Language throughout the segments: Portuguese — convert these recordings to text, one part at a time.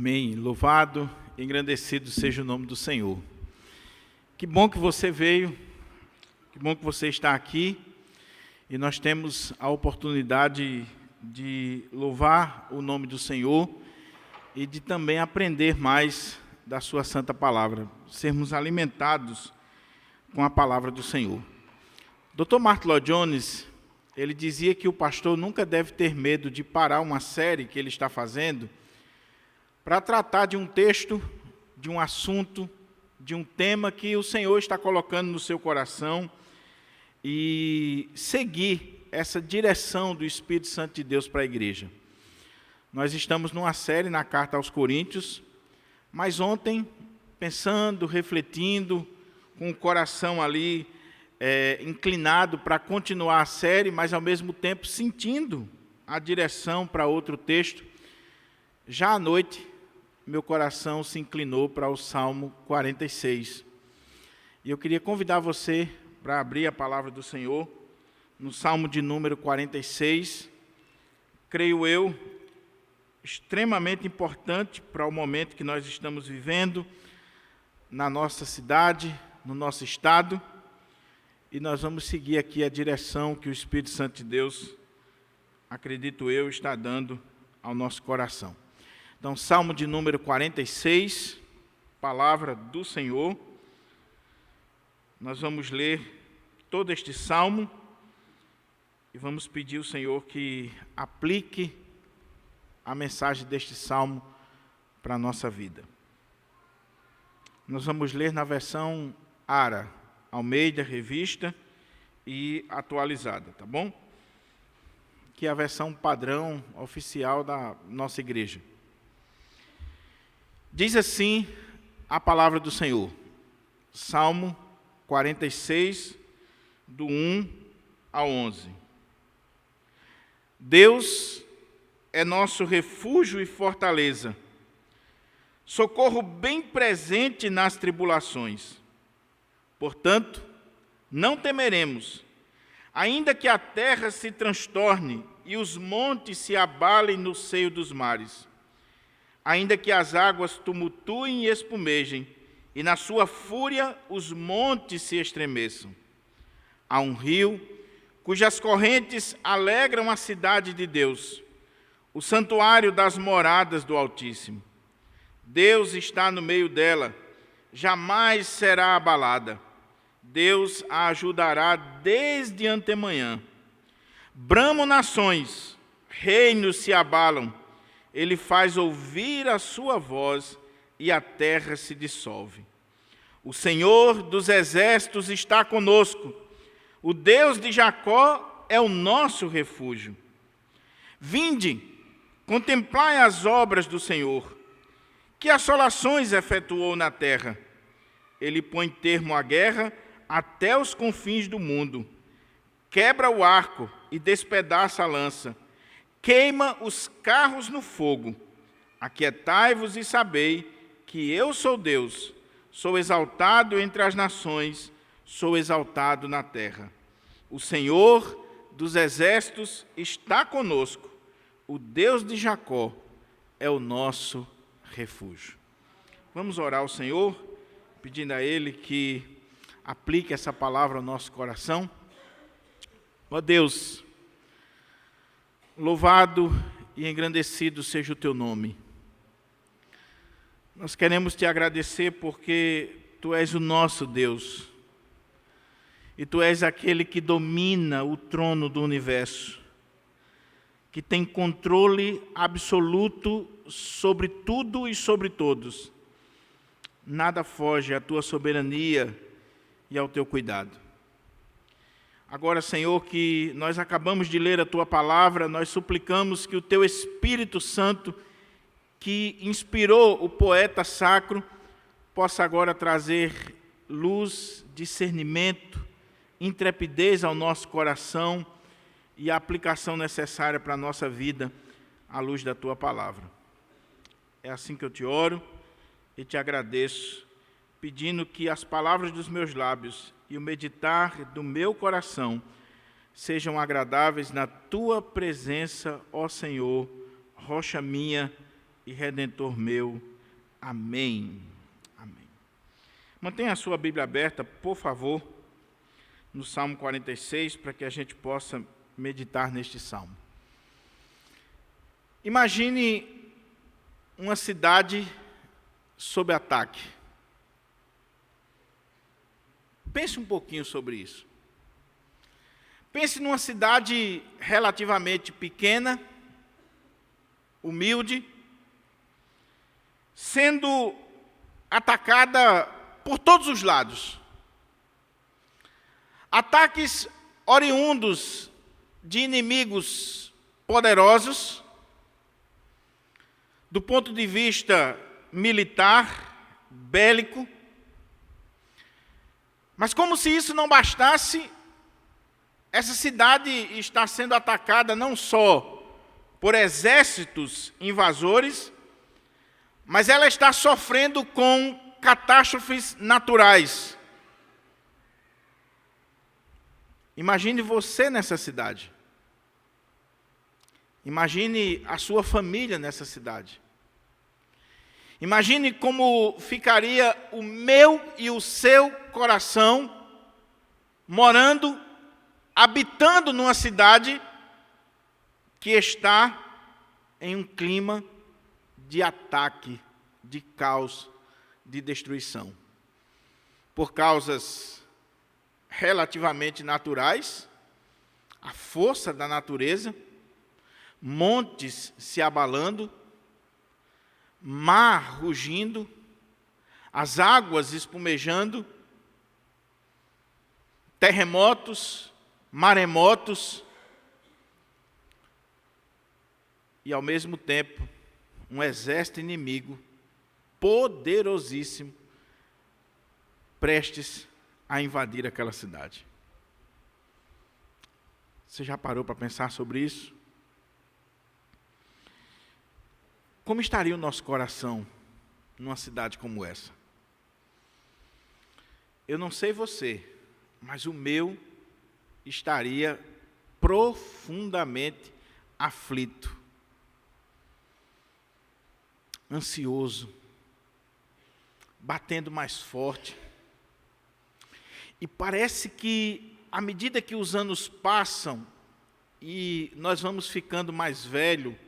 Amém. Louvado e engrandecido seja o nome do Senhor. Que bom que você veio, que bom que você está aqui e nós temos a oportunidade de louvar o nome do Senhor e de também aprender mais da sua santa palavra, sermos alimentados com a palavra do Senhor. Dr. Martyn Lloyd-Jones, ele dizia que o pastor nunca deve ter medo de parar uma série que ele está fazendo para tratar de um texto, de um assunto, de um tema que o Senhor está colocando no seu coração e seguir essa direção do Espírito Santo de Deus para a igreja. Nós estamos numa série na Carta aos Coríntios, mas ontem, pensando, refletindo, com o coração ali inclinado para continuar a série, mas ao mesmo tempo sentindo a direção para outro texto, já à noite, meu coração se inclinou para o Salmo 46. E eu queria convidar você para abrir a palavra do Senhor no Salmo de número 46. Creio eu, extremamente importante para o momento que nós estamos vivendo na nossa cidade, no nosso estado. E nós vamos seguir aqui a direção que o Espírito Santo de Deus, acredito eu, está dando ao nosso coração. Então, Salmo de número 46, palavra do Senhor. Nós vamos ler todo este salmo e vamos pedir ao Senhor que aplique a mensagem deste salmo para a nossa vida. Nós vamos ler na versão ARA, Almeida, revista e atualizada, tá bom? Que é a versão padrão oficial da nossa igreja. Diz assim a palavra do Senhor, Salmo 46, do 1 ao 11. Deus é nosso refúgio e fortaleza, socorro bem presente nas tribulações. Portanto, não temeremos, ainda que a terra se transtorne e os montes se abalem no seio dos mares. Ainda que as águas tumultuem e espumejem, e na sua fúria os montes se estremeçam. Há um rio cujas correntes alegram a cidade de Deus, o santuário das moradas do Altíssimo. Deus está no meio dela, jamais será abalada. Deus a ajudará desde antemanhã. Bramam nações, reinos se abalam. Ele faz ouvir a sua voz e a terra se dissolve. O Senhor dos exércitos está conosco. O Deus de Jacó é o nosso refúgio. Vinde, contemplai as obras do Senhor, que assolações efetuou na terra. Ele põe termo à guerra até os confins do mundo. Quebra o arco e despedaça a lança. Queima os carros no fogo. Aquietai-vos e sabei que eu sou Deus. Sou exaltado entre as nações, sou exaltado na terra. O Senhor dos exércitos está conosco. O Deus de Jacó é o nosso refúgio. Vamos orar ao Senhor, pedindo a Ele que aplique essa palavra ao nosso coração. Ó Deus, louvado e engrandecido seja o teu nome. Nós queremos te agradecer porque tu és o nosso Deus. E tu és aquele que domina o trono do universo, que tem controle absoluto sobre tudo e sobre todos. Nada foge à tua soberania e ao teu cuidado. Agora, Senhor, que nós acabamos de ler a Tua palavra, nós suplicamos que o Teu Espírito Santo, que inspirou o poeta sacro, possa agora trazer luz, discernimento, intrepidez ao nosso coração e a aplicação necessária para a nossa vida à luz da Tua palavra. É assim que eu te oro e te agradeço, pedindo que as palavras dos meus lábios e o meditar do meu coração sejam agradáveis na Tua presença, ó Senhor, rocha minha e Redentor meu. Amém. Amém. Mantenha a sua Bíblia aberta, por favor, no Salmo 46, para que a gente possa meditar neste salmo. Imagine uma cidade sob ataque. Pense um pouquinho sobre isso. Pense numa cidade relativamente pequena, humilde, sendo atacada por todos os lados. Ataques oriundos de inimigos poderosos, do ponto de vista militar, bélico. Mas como se isso não bastasse, essa cidade está sendo atacada não só por exércitos invasores, mas ela está sofrendo com catástrofes naturais. Imagine você nessa cidade. Imagine a sua família nessa cidade. Imagine como ficaria o meu e o seu coração morando, habitando numa cidade que está em um clima de ataque, de caos, de destruição. Por causas relativamente naturais, a força da natureza, montes se abalando, mar rugindo, as águas espumejando, terremotos, maremotos, e ao mesmo tempo um exército inimigo poderosíssimo prestes a invadir aquela cidade. Você já parou para pensar sobre isso? Como estaria o nosso coração numa cidade como essa? Eu não sei você, mas o meu estaria profundamente aflito, ansioso, batendo mais forte. E parece que, à medida que os anos passam e nós vamos ficando mais velho,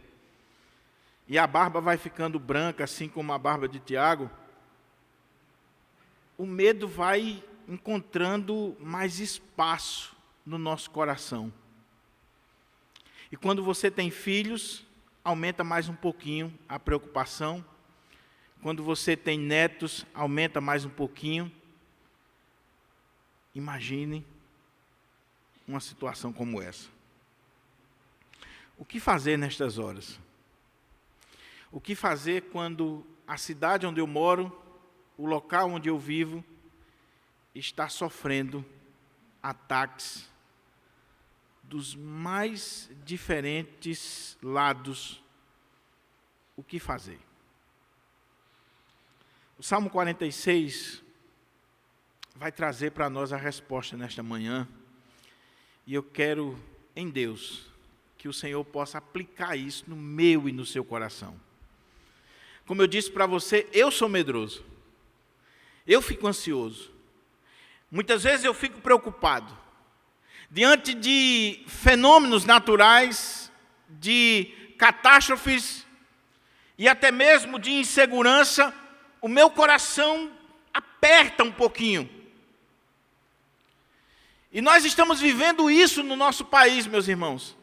e a barba vai ficando branca, assim como a barba de Tiago, o medo vai encontrando mais espaço no nosso coração. E quando você tem filhos, aumenta mais um pouquinho a preocupação. Quando você tem netos, aumenta mais um pouquinho. Imagine uma situação como essa. O que fazer nestas horas? O que fazer quando a cidade onde eu moro, o local onde eu vivo, está sofrendo ataques dos mais diferentes lados? O que fazer? O Salmo 46 vai trazer para nós a resposta nesta manhã, e eu quero, em Deus, que o Senhor possa aplicar isso no meu e no seu coração. Como eu disse para você, eu sou medroso, eu fico ansioso, muitas vezes eu fico preocupado, diante de fenômenos naturais, de catástrofes e até mesmo de insegurança, o meu coração aperta um pouquinho. E nós estamos vivendo isso no nosso país, meus irmãos.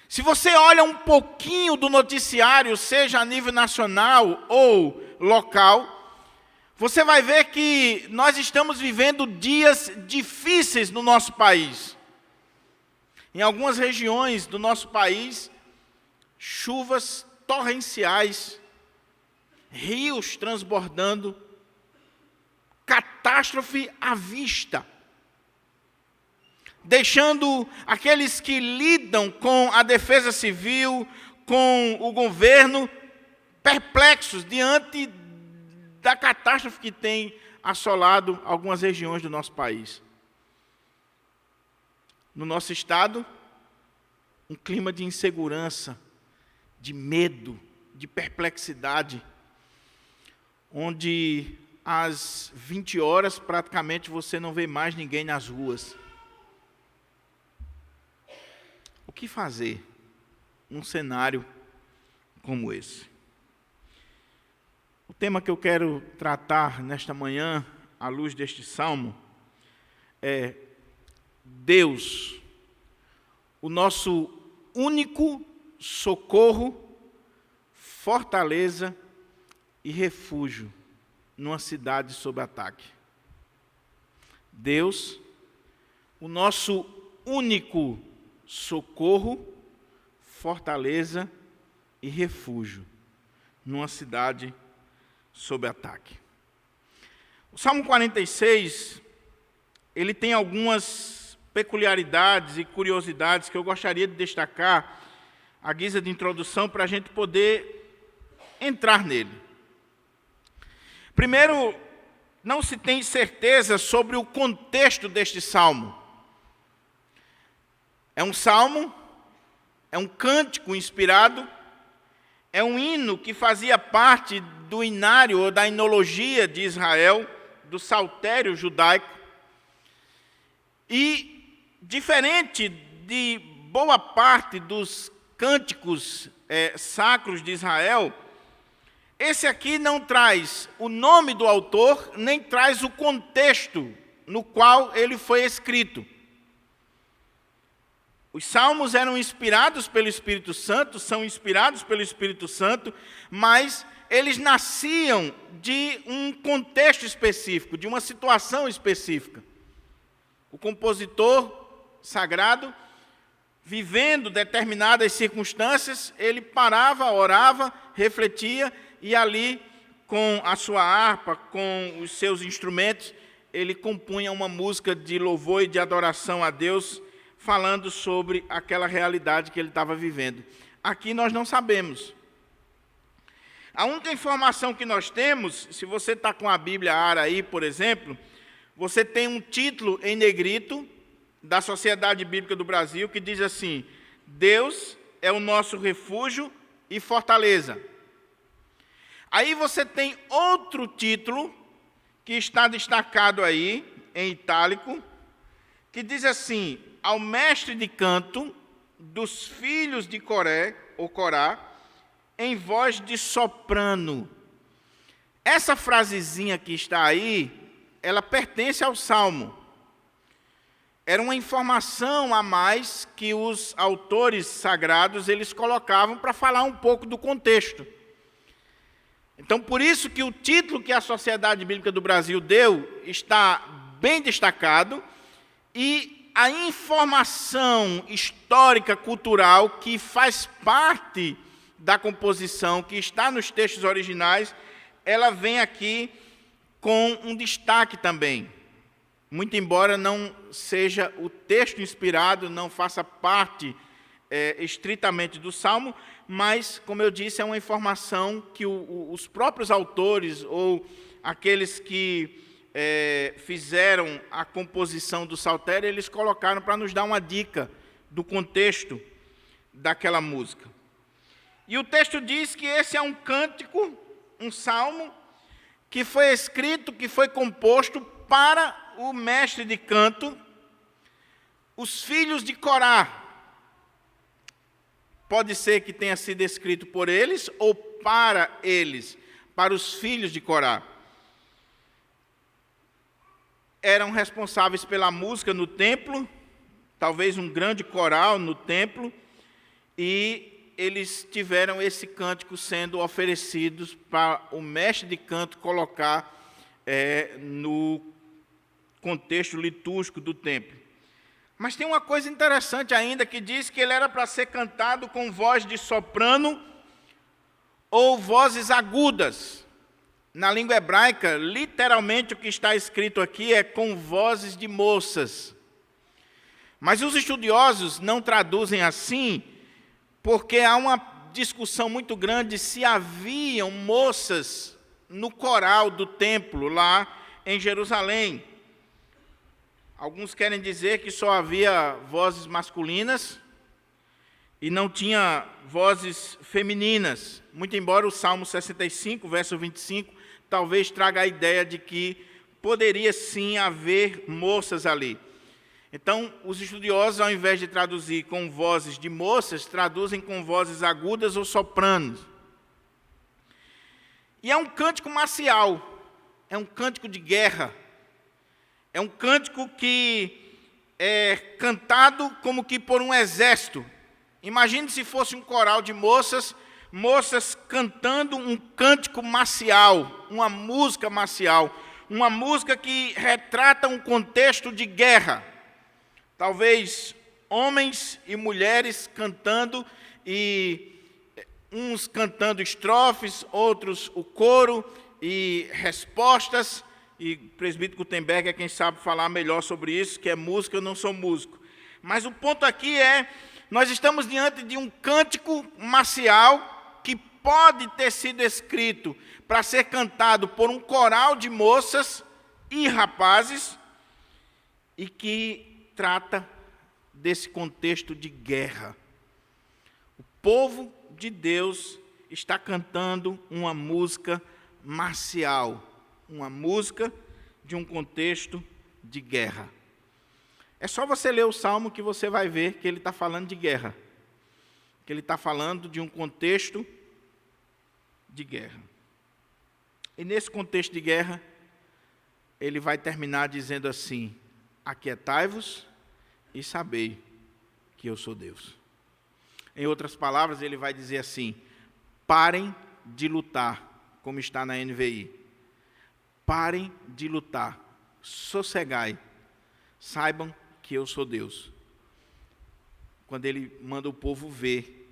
Se você olha um pouquinho do noticiário, seja a nível nacional ou local, você vai ver que nós estamos vivendo dias difíceis no nosso país. Em algumas regiões do nosso país, chuvas torrenciais, rios transbordando, catástrofe à vista, deixando aqueles que lidam com a defesa civil, com o governo, perplexos diante da catástrofe que tem assolado algumas regiões do nosso país. No nosso estado, um clima de insegurança, de medo, de perplexidade, onde às 20 horas praticamente você não vê mais ninguém nas ruas. O que fazer num cenário como esse? O tema que eu quero tratar nesta manhã, à luz deste salmo, é Deus, o nosso único socorro, fortaleza e refúgio numa cidade sob ataque. Deus, o nosso único socorro, fortaleza e refúgio numa cidade sob ataque. O Salmo 46, ele tem algumas peculiaridades e curiosidades que eu gostaria de destacar à guisa de introdução para a gente poder entrar nele. Primeiro, não se tem certeza sobre o contexto deste salmo. É um salmo, é um cântico inspirado, é um hino que fazia parte do inário ou da inologia de Israel, do saltério judaico. E, diferente de boa parte dos cânticos sacros de Israel, esse aqui não traz o nome do autor, nem traz o contexto no qual ele foi escrito. Os salmos eram inspirados pelo Espírito Santo, são inspirados pelo Espírito Santo, mas eles nasciam de um contexto específico, de uma situação específica. O compositor sagrado, vivendo determinadas circunstâncias, ele parava, orava, refletia, e ali, com a sua harpa, com os seus instrumentos, ele compunha uma música de louvor e de adoração a Deus, falando sobre aquela realidade que ele estava vivendo. Aqui nós não sabemos. A única informação que nós temos, se você está com a Bíblia ARA aí, por exemplo, você tem um título em negrito da Sociedade Bíblica do Brasil que diz assim: Deus é o nosso refúgio e fortaleza. Aí você tem outro título que está destacado aí, em itálico, que diz assim: ao mestre de canto dos filhos de Coré, ou Corá, em voz de soprano. Essa frasezinha que está aí, ela pertence ao Salmo. Era uma informação a mais que os autores sagrados eles colocavam para falar um pouco do contexto. Então, por isso que o título que a Sociedade Bíblica do Brasil deu está bem destacado, e a informação histórica, cultural, que faz parte da composição, que está nos textos originais, ela vem aqui com um destaque também. Muito embora não seja o texto inspirado, não faça parte estritamente do Salmo, mas, como eu disse, é uma informação que os próprios autores ou aqueles que fizeram a composição do saltério, eles colocaram para nos dar uma dica do contexto daquela música. E o texto diz que esse é um cântico, um salmo, que foi escrito, que foi composto para o mestre de canto, os filhos de Corá. Pode ser que tenha sido escrito por eles ou para eles, para os filhos de Corá. Eram responsáveis pela música no templo, talvez um grande coral no templo, e eles tiveram esse cântico sendo oferecidos para o mestre de canto colocar no contexto litúrgico do templo. Mas tem uma coisa interessante ainda, que diz que ele era para ser cantado com voz de soprano ou vozes agudas. Na língua hebraica, literalmente o que está escrito aqui é com vozes de moças. Mas os estudiosos não traduzem assim, porque há uma discussão muito grande se haviam moças no coral do templo lá em Jerusalém. Alguns querem dizer que só havia vozes masculinas, e não tinha vozes femininas, muito embora o Salmo 65, verso 25, talvez traga a ideia de que poderia sim haver moças ali. Então, os estudiosos, ao invés de traduzir com vozes de moças, traduzem com vozes agudas ou sopranos. E é um cântico marcial, é um cântico de guerra, é um cântico que é cantado como que por um exército. Imagine se fosse um coral de moças cantando um cântico marcial, uma música marcial, uma música que retrata um contexto de guerra. Talvez homens e mulheres cantando, e uns cantando estrofes, outros o coro e respostas. E o presbítero Gutenberg é quem sabe falar melhor sobre isso, que é música, eu não sou músico. Mas o ponto aqui é, nós estamos diante de um cântico marcial que pode ter sido escrito para ser cantado por um coral de moças e rapazes, e que trata desse contexto de guerra. O povo de Deus está cantando uma música marcial, uma música de um contexto de guerra. É só você ler o Salmo que você vai ver que ele está falando de guerra, que ele está falando de um contexto de guerra. E nesse contexto de guerra, ele vai terminar dizendo assim: aquietai-vos e sabei que eu sou Deus. Em outras palavras, ele vai dizer assim: parem de lutar, como está na NVI. Parem de lutar, sossegai, saibam que eu sou Deus. Quando ele manda o povo ver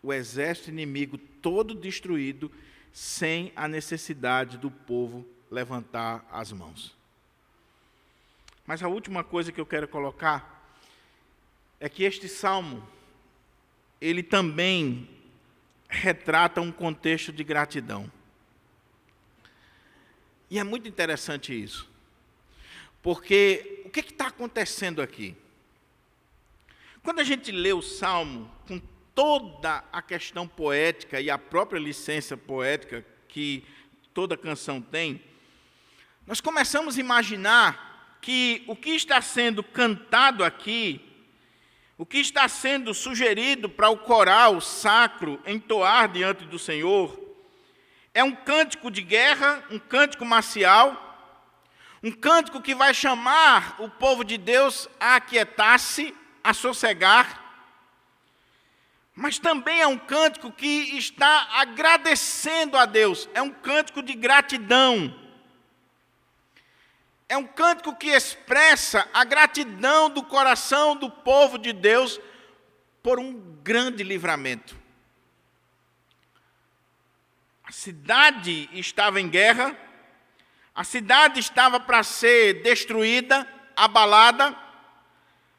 o exército inimigo todo destruído, sem a necessidade do povo levantar as mãos. Mas a última coisa que eu quero colocar é que este salmo, ele também retrata um contexto de gratidão. E é muito interessante isso, porque o que está acontecendo aqui? Quando a gente lê o salmo com toda a questão poética e a própria licença poética que toda canção tem, nós começamos a imaginar que o que está sendo cantado aqui, o que está sendo sugerido para o coral sacro entoar diante do Senhor, é um cântico de guerra, um cântico marcial, um cântico que vai chamar o povo de Deus a aquietar-se, a sossegar, mas também é um cântico que está agradecendo a Deus, é um cântico de gratidão. É um cântico que expressa a gratidão do coração do povo de Deus por um grande livramento. A cidade estava em guerra, a cidade estava para ser destruída, abalada,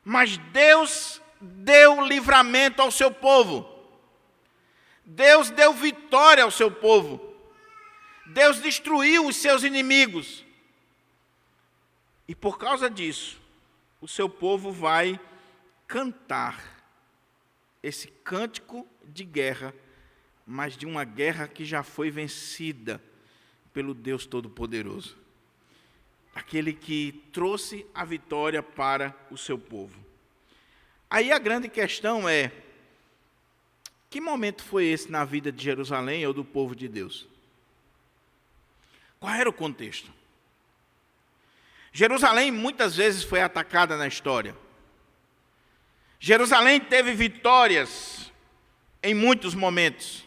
mas Deus deu livramento ao seu povo. Deus deu vitória ao seu povo. Deus destruiu os seus inimigos. E por causa disso, o seu povo vai cantar esse cântico de guerra, mas de uma guerra que já foi vencida pelo Deus Todo-Poderoso. Aquele que trouxe a vitória para o seu povo. Aí a grande questão é: que momento foi esse na vida de Jerusalém ou do povo de Deus? Qual era o contexto? Jerusalém muitas vezes foi atacada na história. Jerusalém teve vitórias em muitos momentos.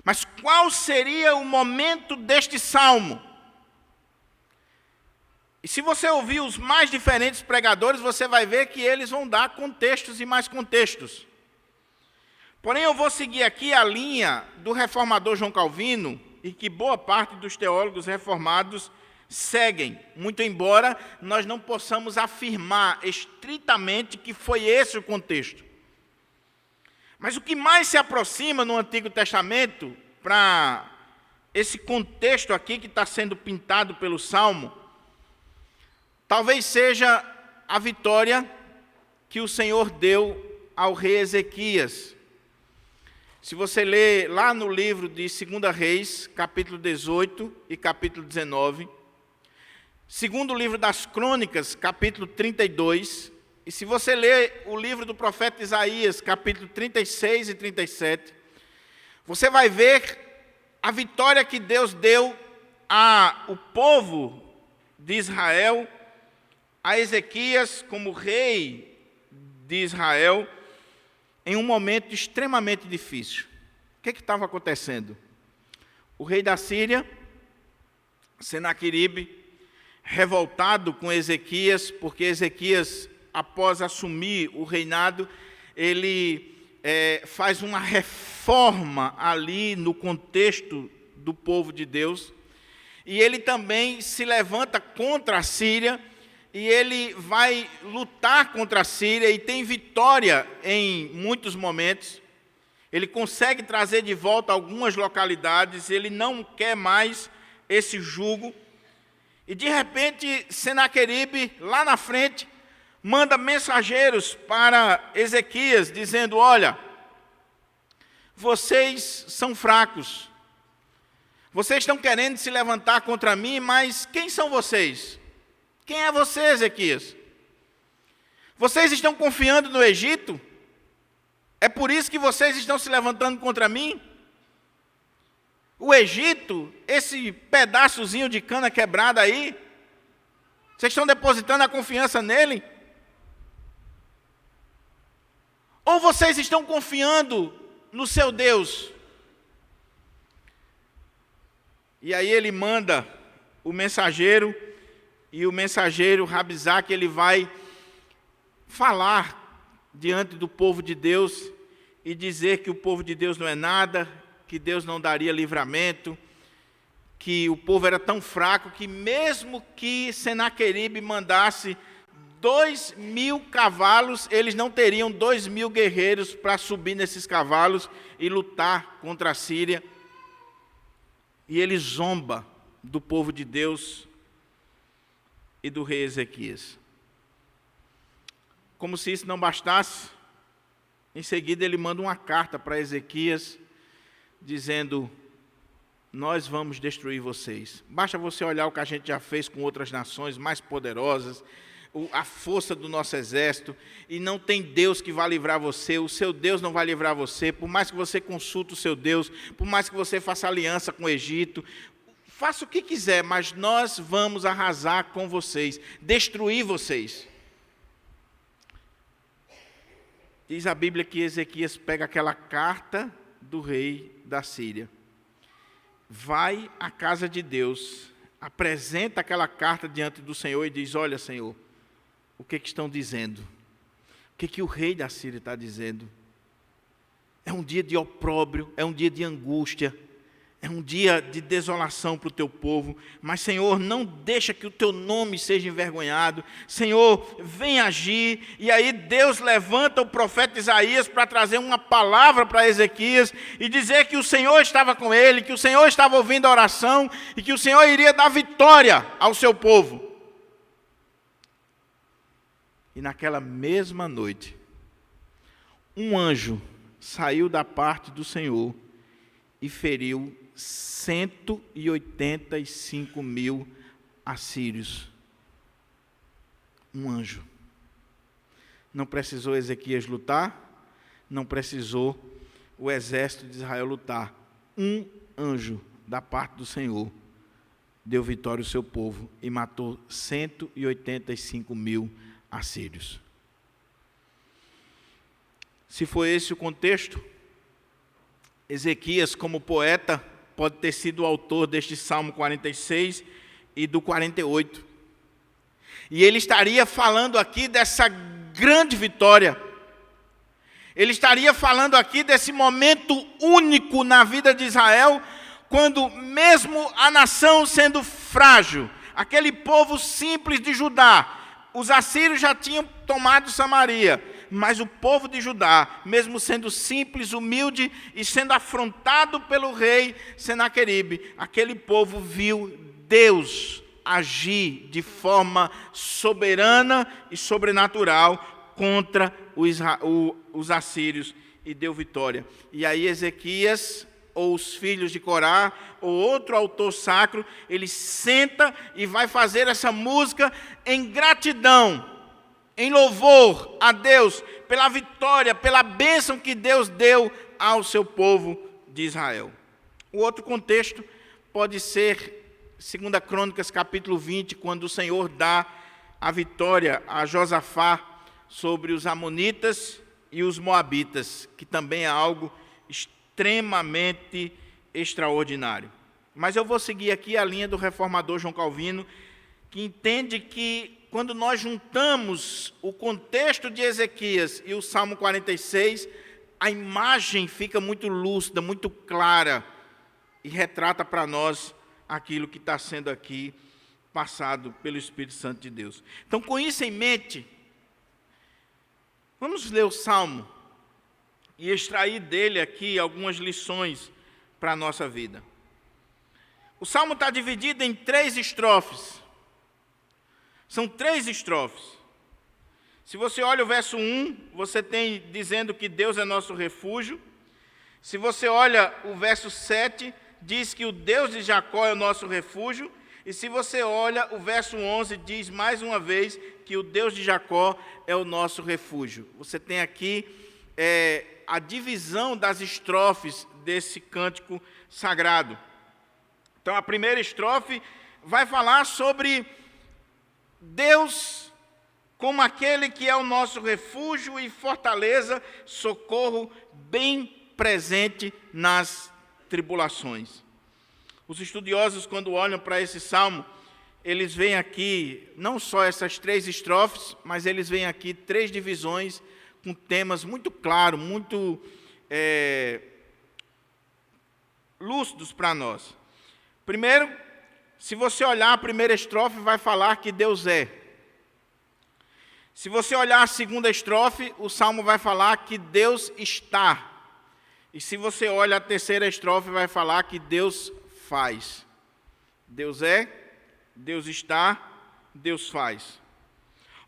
Mas qual seria o momento deste salmo? E se você ouvir os mais diferentes pregadores, você vai ver que eles vão dar contextos e mais contextos. Porém, eu vou seguir aqui a linha do reformador João Calvino, e que boa parte dos teólogos reformados seguem, muito embora nós não possamos afirmar estritamente que foi esse o contexto. Mas o que mais se aproxima no Antigo Testamento para esse contexto aqui que está sendo pintado pelo Salmo, talvez seja a vitória que o Senhor deu ao rei Ezequias. Se você ler lá no livro de 2 Reis, capítulo 18 e capítulo 19, segundo livro das Crônicas, capítulo 32, e se você ler o livro do profeta Isaías, capítulo 36 e 37, você vai ver a vitória que Deus deu ao povo de Israel, a Ezequias como rei de Israel, em um momento extremamente difícil. O que estava acontecendo? O rei da Síria, Senaqueribe, revoltado com Ezequias, porque Ezequias, após assumir o reinado, ele faz uma reforma ali no contexto do povo de Deus, e ele também se levanta contra a Síria, e ele vai lutar contra a Síria, e tem vitória em muitos momentos. Ele consegue trazer de volta algumas localidades, ele não quer mais esse jugo, e de repente Senaqueribe, lá na frente, manda mensageiros para Ezequias, dizendo: olha, vocês são fracos, vocês estão querendo se levantar contra mim, mas quem são vocês? Quem é você, Ezequias? Vocês estão confiando no Egito? É por isso que vocês estão se levantando contra mim? O Egito, esse pedaçozinho de cana quebrada aí, vocês estão depositando a confiança nele? Ou vocês estão confiando no seu Deus? E aí ele manda o mensageiro, e o mensageiro Rabizaque, ele vai falar diante do povo de Deus e dizer que o povo de Deus não é nada, que Deus não daria livramento, que o povo era tão fraco que mesmo que Senaqueribe mandasse 2.000 cavalos, eles não teriam 2.000 guerreiros para subir nesses cavalos e lutar contra a Síria. E ele zomba do povo de Deus e do rei Ezequias. Como se isso não bastasse, em seguida ele manda uma carta para Ezequias, dizendo: nós vamos destruir vocês. Basta você olhar o que a gente já fez com outras nações mais poderosas, a força do nosso exército, e não tem Deus que vá livrar você, o seu Deus não vai livrar você, por mais que você consulte o seu Deus, por mais que você faça aliança com o Egito, faça o que quiser, mas nós vamos arrasar com vocês, destruir vocês. Diz a Bíblia que Ezequias pega aquela carta do rei da Síria, vai à casa de Deus, apresenta aquela carta diante do Senhor e diz: olha, Senhor, o que estão dizendo? O que o rei da Síria está dizendo? É um dia de opróbrio, é um dia de angústia, é um dia de desolação para o teu povo, mas, Senhor, não deixa que o teu nome seja envergonhado. Senhor, vem agir. E aí Deus levanta o profeta Isaías para trazer uma palavra para Ezequias e dizer que o Senhor estava com ele, que o Senhor estava ouvindo a oração e que o Senhor iria dar vitória ao seu povo. E naquela mesma noite, um anjo saiu da parte do Senhor e feriu 185.000 assírios. Um anjo. Não precisou Ezequias lutar, não precisou o exército de Israel lutar. Um anjo da parte do Senhor deu vitória ao seu povo e matou 185.000 assírios. Se foi esse o contexto, Ezequias, como poeta, pode ter sido o autor deste Salmo 46 e do 48. E ele estaria falando aqui dessa grande vitória. Ele estaria falando aqui desse momento único na vida de Israel, quando mesmo a nação sendo frágil, aquele povo simples de Judá, os assírios já tinham tomado Samaria, mas o povo de Judá, mesmo sendo simples, humilde e sendo afrontado pelo rei Senaqueribe, aquele povo viu Deus agir de forma soberana e sobrenatural contra os assírios e deu vitória. E aí Ezequias, ou os filhos de Corá, ou outro autor sacro, ele senta e vai fazer essa música em gratidão, em louvor a Deus, pela vitória, pela bênção que Deus deu ao seu povo de Israel. O outro contexto pode ser 2 Crônicas, capítulo 20, quando o Senhor dá a vitória a Josafá sobre os amonitas e os moabitas, que também é algo extremamente extraordinário. Mas eu vou seguir aqui a linha do reformador João Calvino, que entende que quando nós juntamos o contexto de Ezequias e o Salmo 46, a imagem fica muito lúcida, muito clara, e retrata para nós aquilo que está sendo aqui passado pelo Espírito Santo de Deus. Então, com isso em mente, vamos ler o Salmo e extrair dele aqui algumas lições para a nossa vida. O Salmo está dividido em 3 estrofes. São 3 estrofes. Se você olha o verso 1, você tem dizendo que Deus é nosso refúgio. Se você olha o verso 7, diz que o Deus de Jacó é o nosso refúgio. E se você olha o verso 11, diz mais uma vez que o Deus de Jacó é o nosso refúgio. Você tem aqui a divisão das estrofes desse cântico sagrado. Então, a primeira estrofe vai falar sobre Deus como aquele que é o nosso refúgio e fortaleza, socorro bem presente nas tribulações. Os estudiosos, quando olham para esse salmo, eles veem aqui não só essas 3 estrofes, mas eles veem aqui 3 divisões com temas muito claros, muito lúcidos para nós. Primeiro, se você olhar a primeira estrofe, vai falar que Deus é. Se você olhar a segunda estrofe, o salmo vai falar que Deus está. E se você olha a terceira estrofe, vai falar que Deus faz. Deus é, Deus está, Deus faz.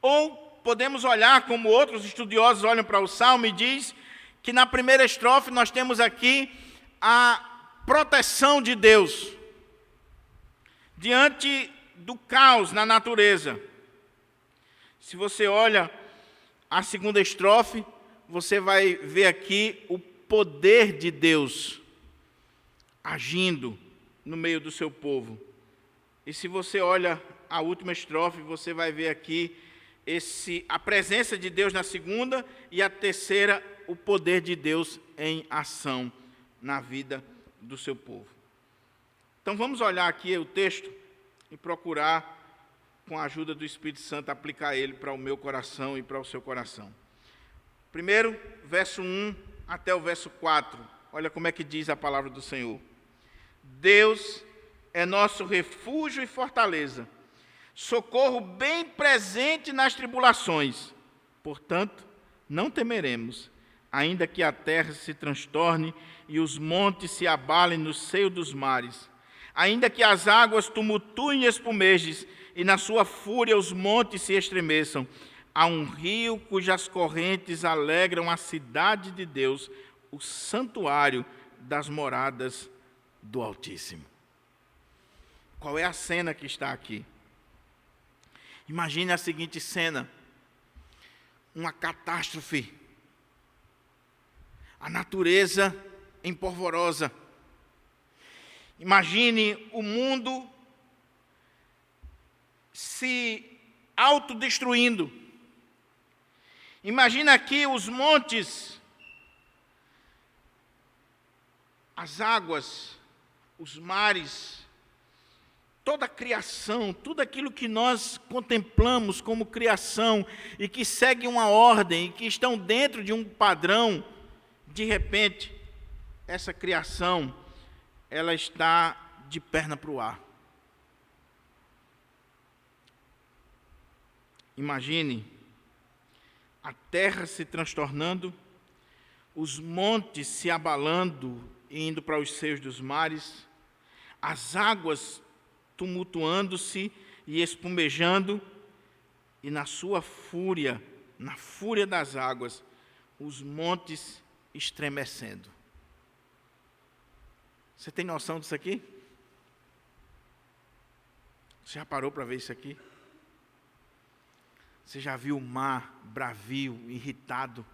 Ou podemos olhar como outros estudiosos olham para o salmo e diz que na primeira estrofe nós temos aqui a proteção de Deus diante do caos na natureza. Se você olha a segunda estrofe, você vai ver aqui o poder de Deus agindo no meio do seu povo. E se você olha a última estrofe, você vai ver aqui a presença de Deus na segunda e a terceira, o poder de Deus em ação na vida do seu povo. Então vamos olhar aqui o texto e procurar, com a ajuda do Espírito Santo, aplicar ele para o meu coração e para o seu coração. Primeiro, verso 1 até o verso 4. Olha como é que diz a palavra do Senhor. Deus é nosso refúgio e fortaleza, socorro bem presente nas tribulações. Portanto, não temeremos, ainda que a terra se transtorne e os montes se abalem no seio dos mares, ainda que as águas tumultuem e espumejem, e na sua fúria os montes se estremeçam. Há um rio cujas correntes alegram a cidade de Deus, o santuário das moradas do Altíssimo. Qual é a cena que está aqui? Imagine a seguinte cena: uma catástrofe, a natureza empolvorosa. Imagine o mundo se autodestruindo. Imagina aqui os montes, as águas, os mares, toda a criação, tudo aquilo que nós contemplamos como criação e que segue uma ordem e que estão dentro de um padrão, de repente, essa criação, ela está de perna para o ar. Imagine a terra se transtornando, os montes se abalando e indo para os seios dos mares, as águas tumultuando-se e espumejando, e na sua fúria na fúria das águas, os montes estremecendo. Você tem noção disso aqui? Você já parou para ver isso aqui? Você já viu o mar bravio, irritado?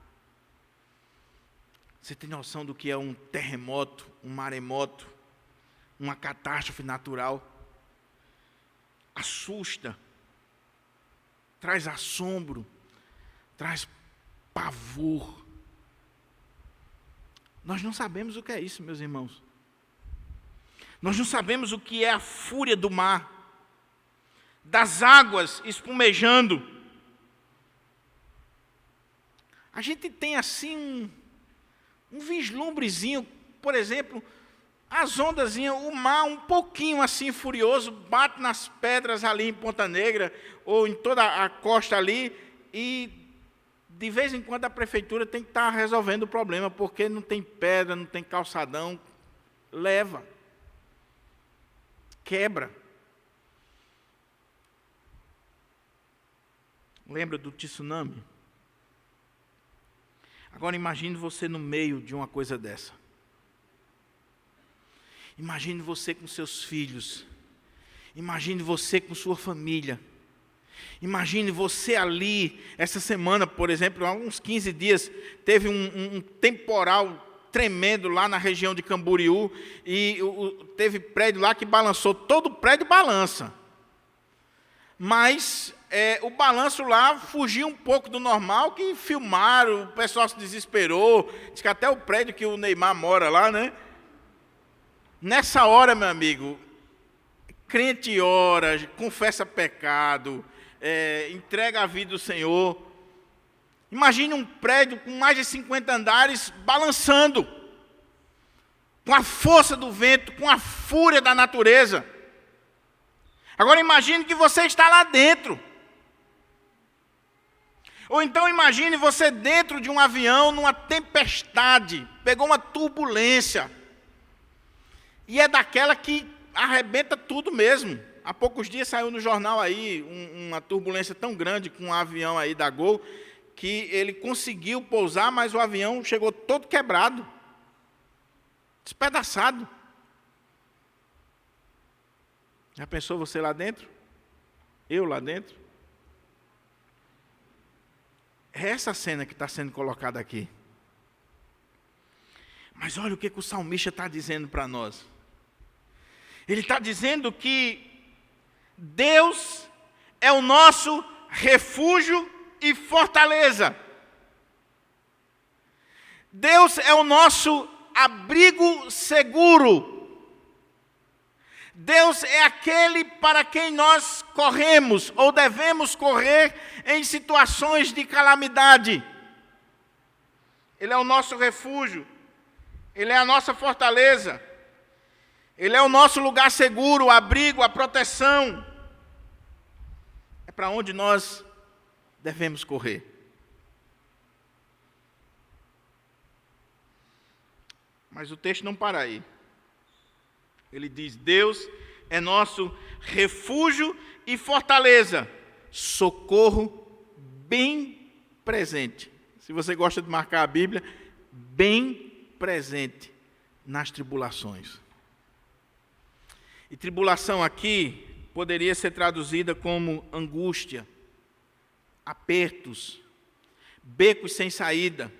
Você tem noção do que é um terremoto, um maremoto, uma catástrofe natural? Assusta, traz assombro, traz pavor. Nós não sabemos o que é isso, meus irmãos. Nós não sabemos o que é a fúria do mar, das águas espumejando. A gente tem assim um vislumbrezinho, por exemplo, as ondazinhas, o mar um pouquinho assim furioso, bate nas pedras ali em Ponta Negra, ou em toda a costa ali, e de vez em quando a prefeitura tem que estar resolvendo o problema, porque não tem pedra, não tem calçadão, leva, quebra. Lembra do tsunami? Agora imagine você no meio de uma coisa dessa. Imagine você com seus filhos. Imagine você com sua família. Imagine você ali, essa semana, por exemplo, há uns 15 dias, teve um temporal tremendo lá na região de Camboriú, e teve prédio lá que balançou, todo o prédio balança. Mas o balanço lá fugiu um pouco do normal, que filmaram, o pessoal se desesperou, diz que até o prédio que o Neymar mora lá, né? Nessa hora, meu amigo, crente ora, confessa pecado, entrega a vida ao Senhor. Imagine um prédio com mais de 50 andares balançando, com a força do vento, com a fúria da natureza. Agora imagine que você está lá dentro. Ou então imagine você dentro de um avião, numa tempestade, pegou uma turbulência. E é daquela que arrebenta tudo mesmo. Há poucos dias saiu no jornal aí uma turbulência tão grande com um avião aí da Gol, que ele conseguiu pousar, mas o avião chegou todo quebrado, despedaçado. Já pensou você lá dentro? Eu lá dentro? É essa cena que está sendo colocada aqui. Mas olha o que o salmista está dizendo para nós. Ele está dizendo que Deus é o nosso refúgio e fortaleza. Deus é o nosso abrigo seguro. Deus é aquele para quem nós corremos ou devemos correr em situações de calamidade. Ele é o nosso refúgio. Ele é a nossa fortaleza. Ele é o nosso lugar seguro, o abrigo, a proteção. É para onde nós devemos correr. Mas o texto não para aí. Ele diz: Deus é nosso refúgio e fortaleza, socorro bem presente. Se você gosta de marcar a Bíblia, bem presente nas tribulações. E tribulação aqui poderia ser traduzida como angústia, apertos, becos sem saída,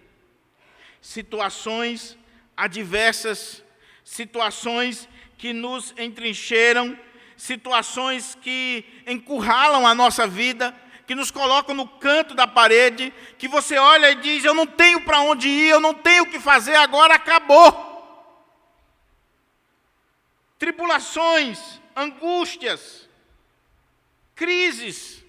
situações adversas, situações que nos entrincheiram, situações que encurralam a nossa vida, que nos colocam no canto da parede, que você olha e diz: eu não tenho para onde ir, eu não tenho o que fazer, agora acabou. Tribulações, angústias, crises,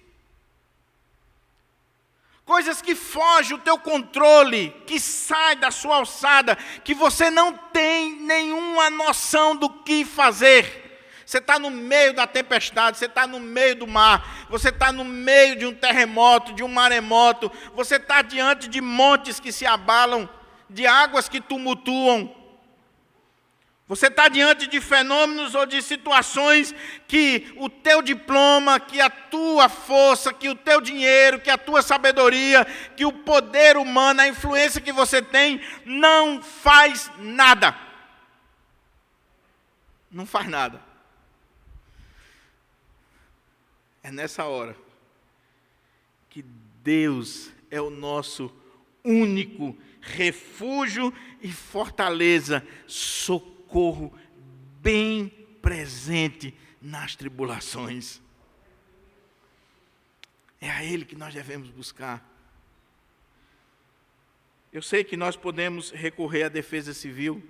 coisas que fogem do teu controle, que saem da sua alçada, que você não tem nenhuma noção do que fazer. Você está no meio da tempestade, você está no meio do mar, você está no meio de um terremoto, de um maremoto, você está diante de montes que se abalam, de águas que tumultuam. Você está diante de fenômenos ou de situações que o teu diploma, que a tua força, que o teu dinheiro, que a tua sabedoria, que o poder humano, a influência que você tem, não faz nada. Não faz nada. É nessa hora que Deus é o nosso único refúgio e fortaleza, socorro bem presente nas tribulações. É a Ele que nós devemos buscar. Eu sei que nós podemos recorrer à defesa civil,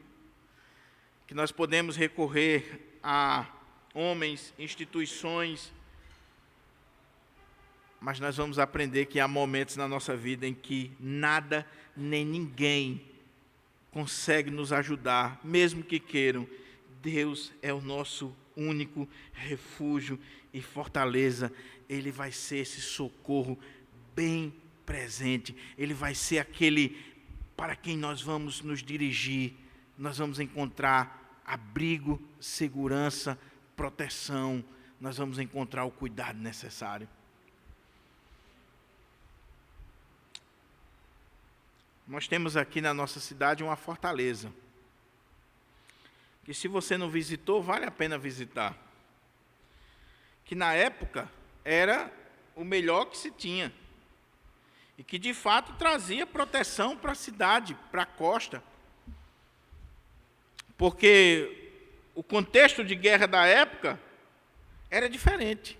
que nós podemos recorrer a homens, instituições, mas nós vamos aprender que há momentos na nossa vida em que nada nem ninguém consegue nos ajudar, mesmo que queiram. Deus é o nosso único refúgio e fortaleza. Ele vai ser esse socorro bem presente. Ele vai ser aquele para quem nós vamos nos dirigir. Nós vamos encontrar abrigo, segurança, proteção. Nós vamos encontrar o cuidado necessário. Nós temos aqui na nossa cidade uma fortaleza, que se você não visitou, vale a pena visitar. Que na época era o melhor que se tinha. E que de fato trazia proteção para a cidade, para a costa. Porque o contexto de guerra da época era diferente.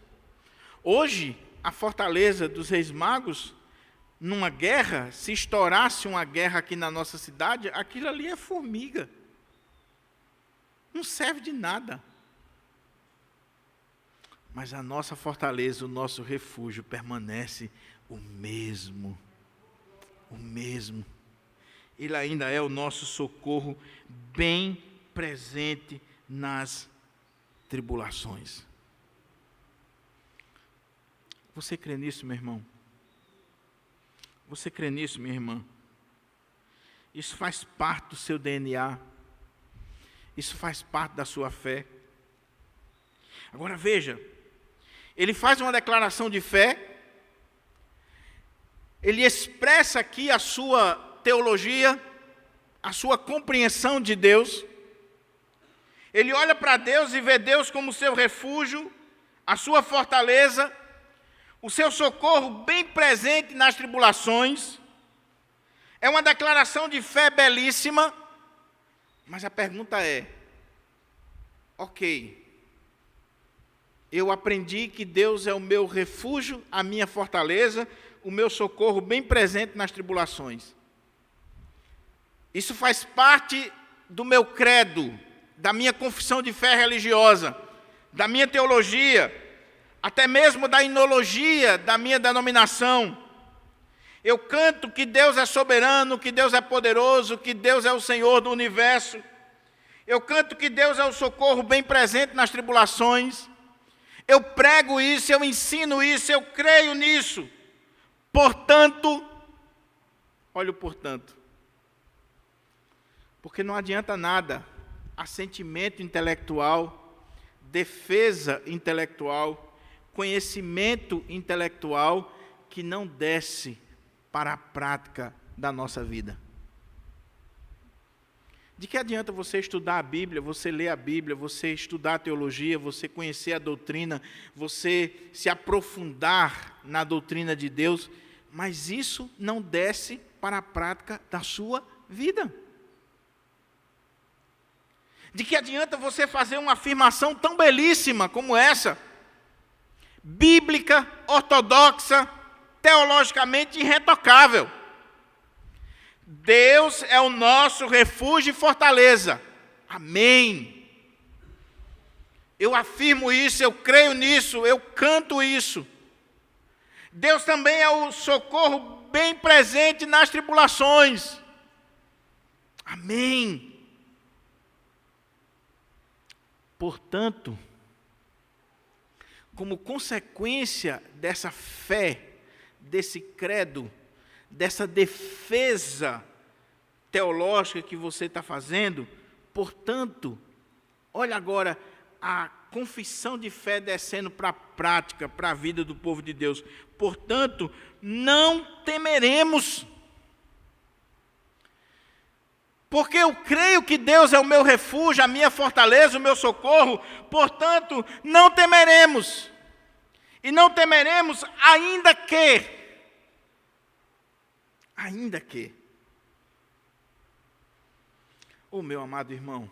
Hoje, a fortaleza dos Reis Magos, numa guerra, se estourasse uma guerra aqui na nossa cidade, aquilo ali é formiga. Não serve de nada. Mas a nossa fortaleza, o nosso refúgio permanece o mesmo. O mesmo. Ele ainda é o nosso socorro bem presente nas tribulações. Você crê nisso, meu irmão? Você crê nisso, minha irmã? Isso faz parte do seu DNA. Isso faz parte da sua fé. Agora veja, ele faz uma declaração de fé, ele expressa aqui a sua teologia, a sua compreensão de Deus. Ele olha para Deus e vê Deus como seu refúgio, a sua fortaleza, o seu socorro bem presente nas tribulações. É uma declaração de fé belíssima, mas a pergunta é, ok, eu aprendi que Deus é o meu refúgio, a minha fortaleza, o meu socorro bem presente nas tribulações. Isso faz parte do meu credo, da minha confissão de fé religiosa, da minha teologia, até mesmo da inologia da minha denominação. Eu canto que Deus é soberano, que Deus é poderoso, que Deus é o Senhor do universo. Eu canto que Deus é o socorro bem presente nas tribulações. Eu prego isso, eu ensino isso, eu creio nisso. Portanto, olha o portanto. Porque não adianta nada assentimento intelectual, defesa intelectual, conhecimento intelectual que não desce para a prática da nossa vida. De que adianta você estudar a Bíblia, você ler a Bíblia, você estudar a teologia, você conhecer a doutrina, você se aprofundar na doutrina de Deus, mas isso não desce para a prática da sua vida? De que adianta você fazer uma afirmação tão belíssima como essa, bíblica, ortodoxa, teologicamente irretocável? Deus é o nosso refúgio e fortaleza. Amém. Eu afirmo isso, eu creio nisso, eu canto isso. Deus também é o socorro bem presente nas tribulações. Amém. Portanto, como consequência dessa fé, desse credo, dessa defesa teológica que você está fazendo, Portanto, olha agora a confissão de fé descendo para a prática, para a vida do povo de Deus. Portanto, não temeremos. Porque eu creio que Deus é o meu refúgio, a minha fortaleza, o meu socorro. Portanto, não temeremos. E não temeremos ainda que. Meu amado irmão,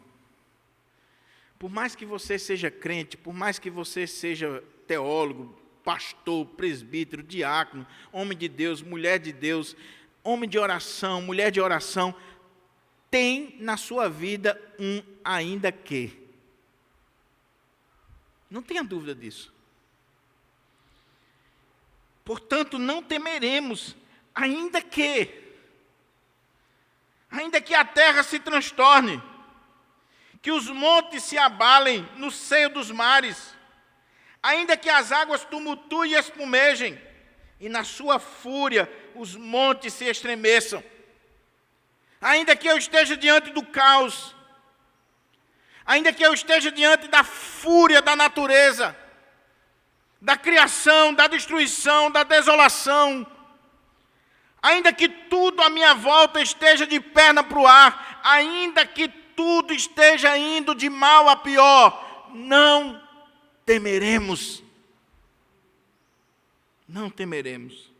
por mais que você seja crente, por mais que você seja teólogo, pastor, presbítero, diácono, homem de Deus, mulher de Deus, homem de oração, mulher de oração, tem na sua vida um ainda que. Não tenha dúvida disso. Portanto, não temeremos, ainda que a terra se transtorne, que os montes se abalem no seio dos mares, ainda que as águas tumultuem e espumejem, e na sua fúria os montes se estremeçam, ainda que eu esteja diante do caos, ainda que eu esteja diante da fúria da natureza, da criação, da destruição, da desolação, ainda que tudo à minha volta esteja de perna para o ar, ainda que tudo esteja indo de mal a pior, não temeremos. Não temeremos.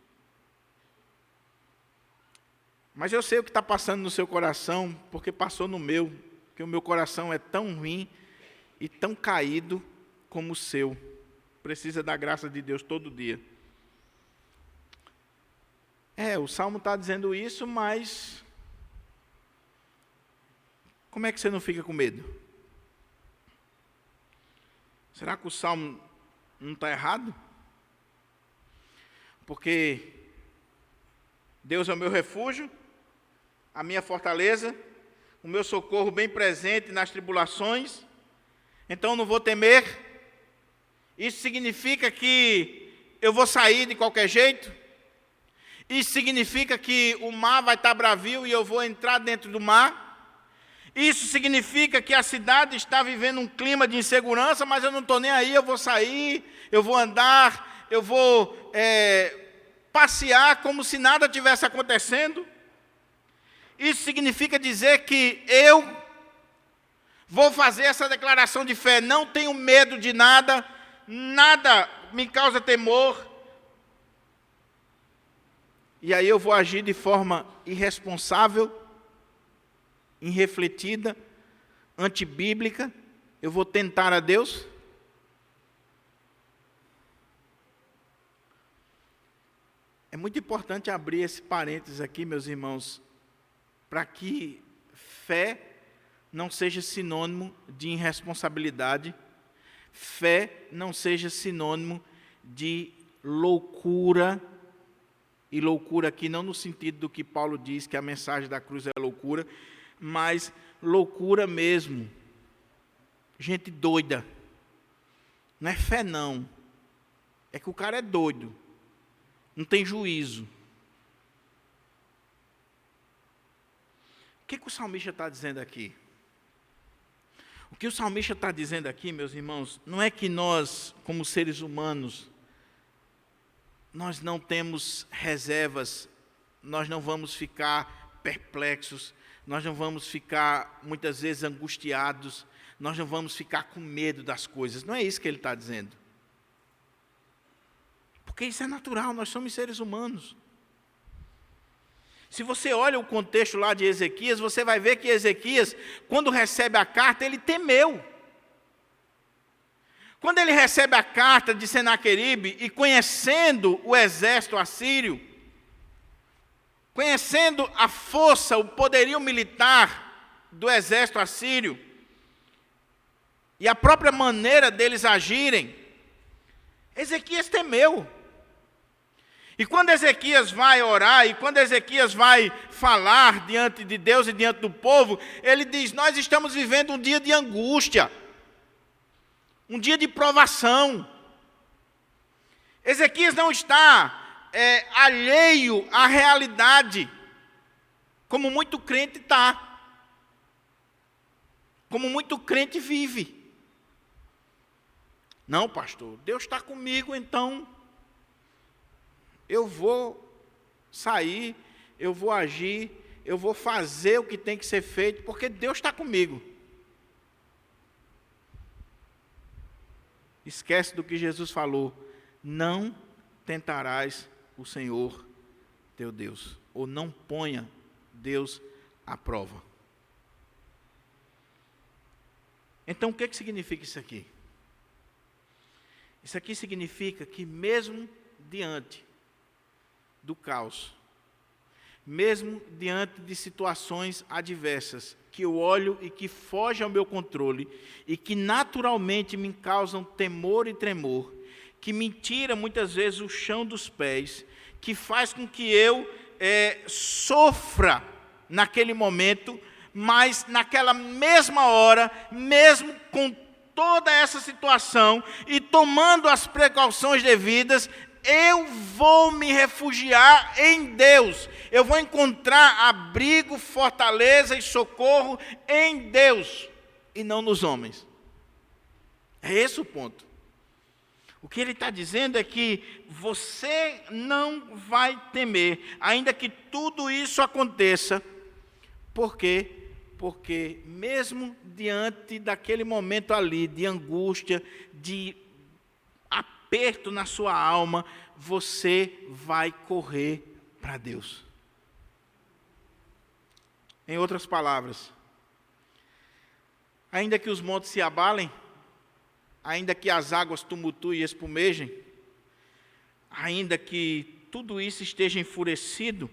Mas eu sei o que está passando no seu coração, porque passou no meu, porque o meu coração é tão ruim e tão caído como o seu. Precisa da graça de Deus todo dia. O Salmo está dizendo isso, mas como é que você não fica com medo? Será que o Salmo não está errado? Porque Deus é o meu refúgio, a minha fortaleza, o meu socorro bem presente nas tribulações, então não vou temer. Isso significa que eu vou sair de qualquer jeito? Isso significa que o mar vai estar bravio e eu vou entrar dentro do mar? Isso significa que a cidade está vivendo um clima de insegurança, mas eu não estou nem aí, eu vou sair, eu vou andar, eu vou passear como se nada tivesse acontecendo? Isso significa dizer que eu vou fazer essa declaração de fé, não tenho medo de nada, nada me causa temor, e aí eu vou agir de forma irresponsável, irrefletida, antibíblica, eu vou tentar a Deus? É muito importante abrir esse parênteses aqui, meus irmãos, para que fé não seja sinônimo de irresponsabilidade, fé não seja sinônimo de loucura, e loucura aqui não no sentido do que Paulo diz, que a mensagem da cruz é loucura, mas loucura mesmo, gente doida. Não é fé não, é que o cara é doido, não tem juízo. O que o salmista está dizendo aqui? O que o salmista está dizendo aqui, meus irmãos, não é que nós, como seres humanos, nós não temos reservas, nós não vamos ficar perplexos, nós não vamos ficar, muitas vezes, angustiados, nós não vamos ficar com medo das coisas. Não é isso que ele está dizendo. Porque isso é natural, nós somos seres humanos. Se você olha o contexto lá de Ezequias, você vai ver que Ezequias, quando recebe a carta, ele temeu. Quando ele recebe a carta de Senaqueribe e conhecendo o exército assírio, conhecendo a força, o poderio militar do exército assírio, e a própria maneira deles agirem, Ezequias temeu. E quando Ezequias vai orar, e quando Ezequias vai falar diante de Deus e diante do povo, ele diz: nós estamos vivendo um dia de angústia, um dia de provação. Ezequias não está alheio à realidade, como muito crente está. como muito crente vive. Não, pastor, Deus está comigo, então eu vou sair, eu vou agir, eu vou fazer o que tem que ser feito, porque Deus está comigo. Esquece do que Jesus falou: não tentarás o Senhor teu Deus, ou não ponha Deus à prova. Então, o que significa isso aqui? Isso aqui significa que mesmo diante do caos, mesmo diante de situações adversas, que eu olho e que fogem ao meu controle, e que naturalmente me causam temor e tremor, que me tira muitas vezes o chão dos pés, que faz com que eu sofra naquele momento, mas naquela mesma hora, mesmo com toda essa situação e tomando as precauções devidas, eu vou me refugiar em Deus. Eu vou encontrar abrigo, fortaleza e socorro em Deus e não nos homens. É esse o ponto. O que ele está dizendo é que você não vai temer, ainda que tudo isso aconteça. Por quê? Porque mesmo diante daquele momento ali, de angústia, de aperto na sua alma, você vai correr para Deus. Em outras palavras, ainda que os montes se abalem, ainda que as águas tumultuem e espumejem, ainda que tudo isso esteja enfurecido,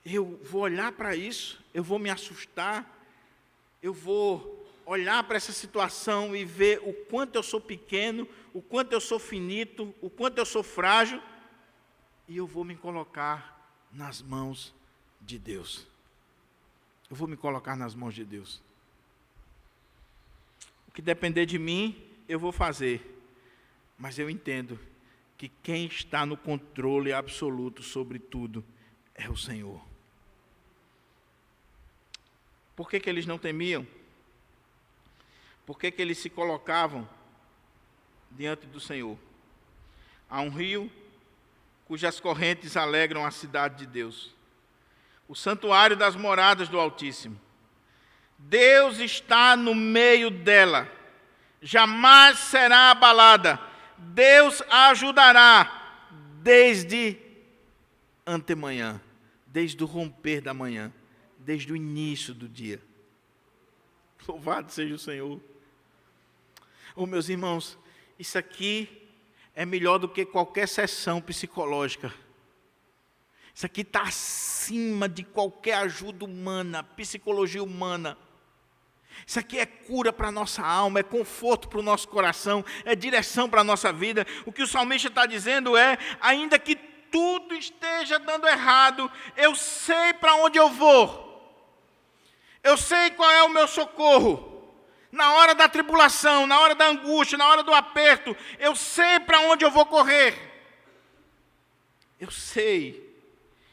eu vou olhar para isso, eu vou me assustar, eu vou olhar para essa situação e ver o quanto eu sou pequeno, o quanto eu sou finito, o quanto eu sou frágil, e eu vou me colocar nas mãos de Deus. Eu vou me colocar nas mãos de Deus. O que depender de mim, eu vou fazer, mas eu entendo que quem está no controle absoluto sobre tudo é o Senhor. Por que eles não temiam? Por que eles se colocavam diante do Senhor? Há um rio cujas correntes alegram a cidade de Deus, o santuário das moradas do Altíssimo. Deus está no meio dela, jamais será abalada. Deus a ajudará desde antemanhã, desde o romper da manhã, desde o início do dia. Louvado seja o Senhor. Oh, meus irmãos, isso aqui é melhor do que qualquer sessão psicológica. Isso aqui está acima de qualquer ajuda humana, psicologia humana. Isso aqui é cura para a nossa alma, é conforto para o nosso coração, é direção para a nossa vida. O que o salmista está dizendo é: ainda que tudo esteja dando errado, eu sei para onde eu vou. Eu sei qual é o meu socorro. Na hora da tribulação, na hora da angústia, na hora do aperto, eu sei para onde eu vou correr. Eu sei.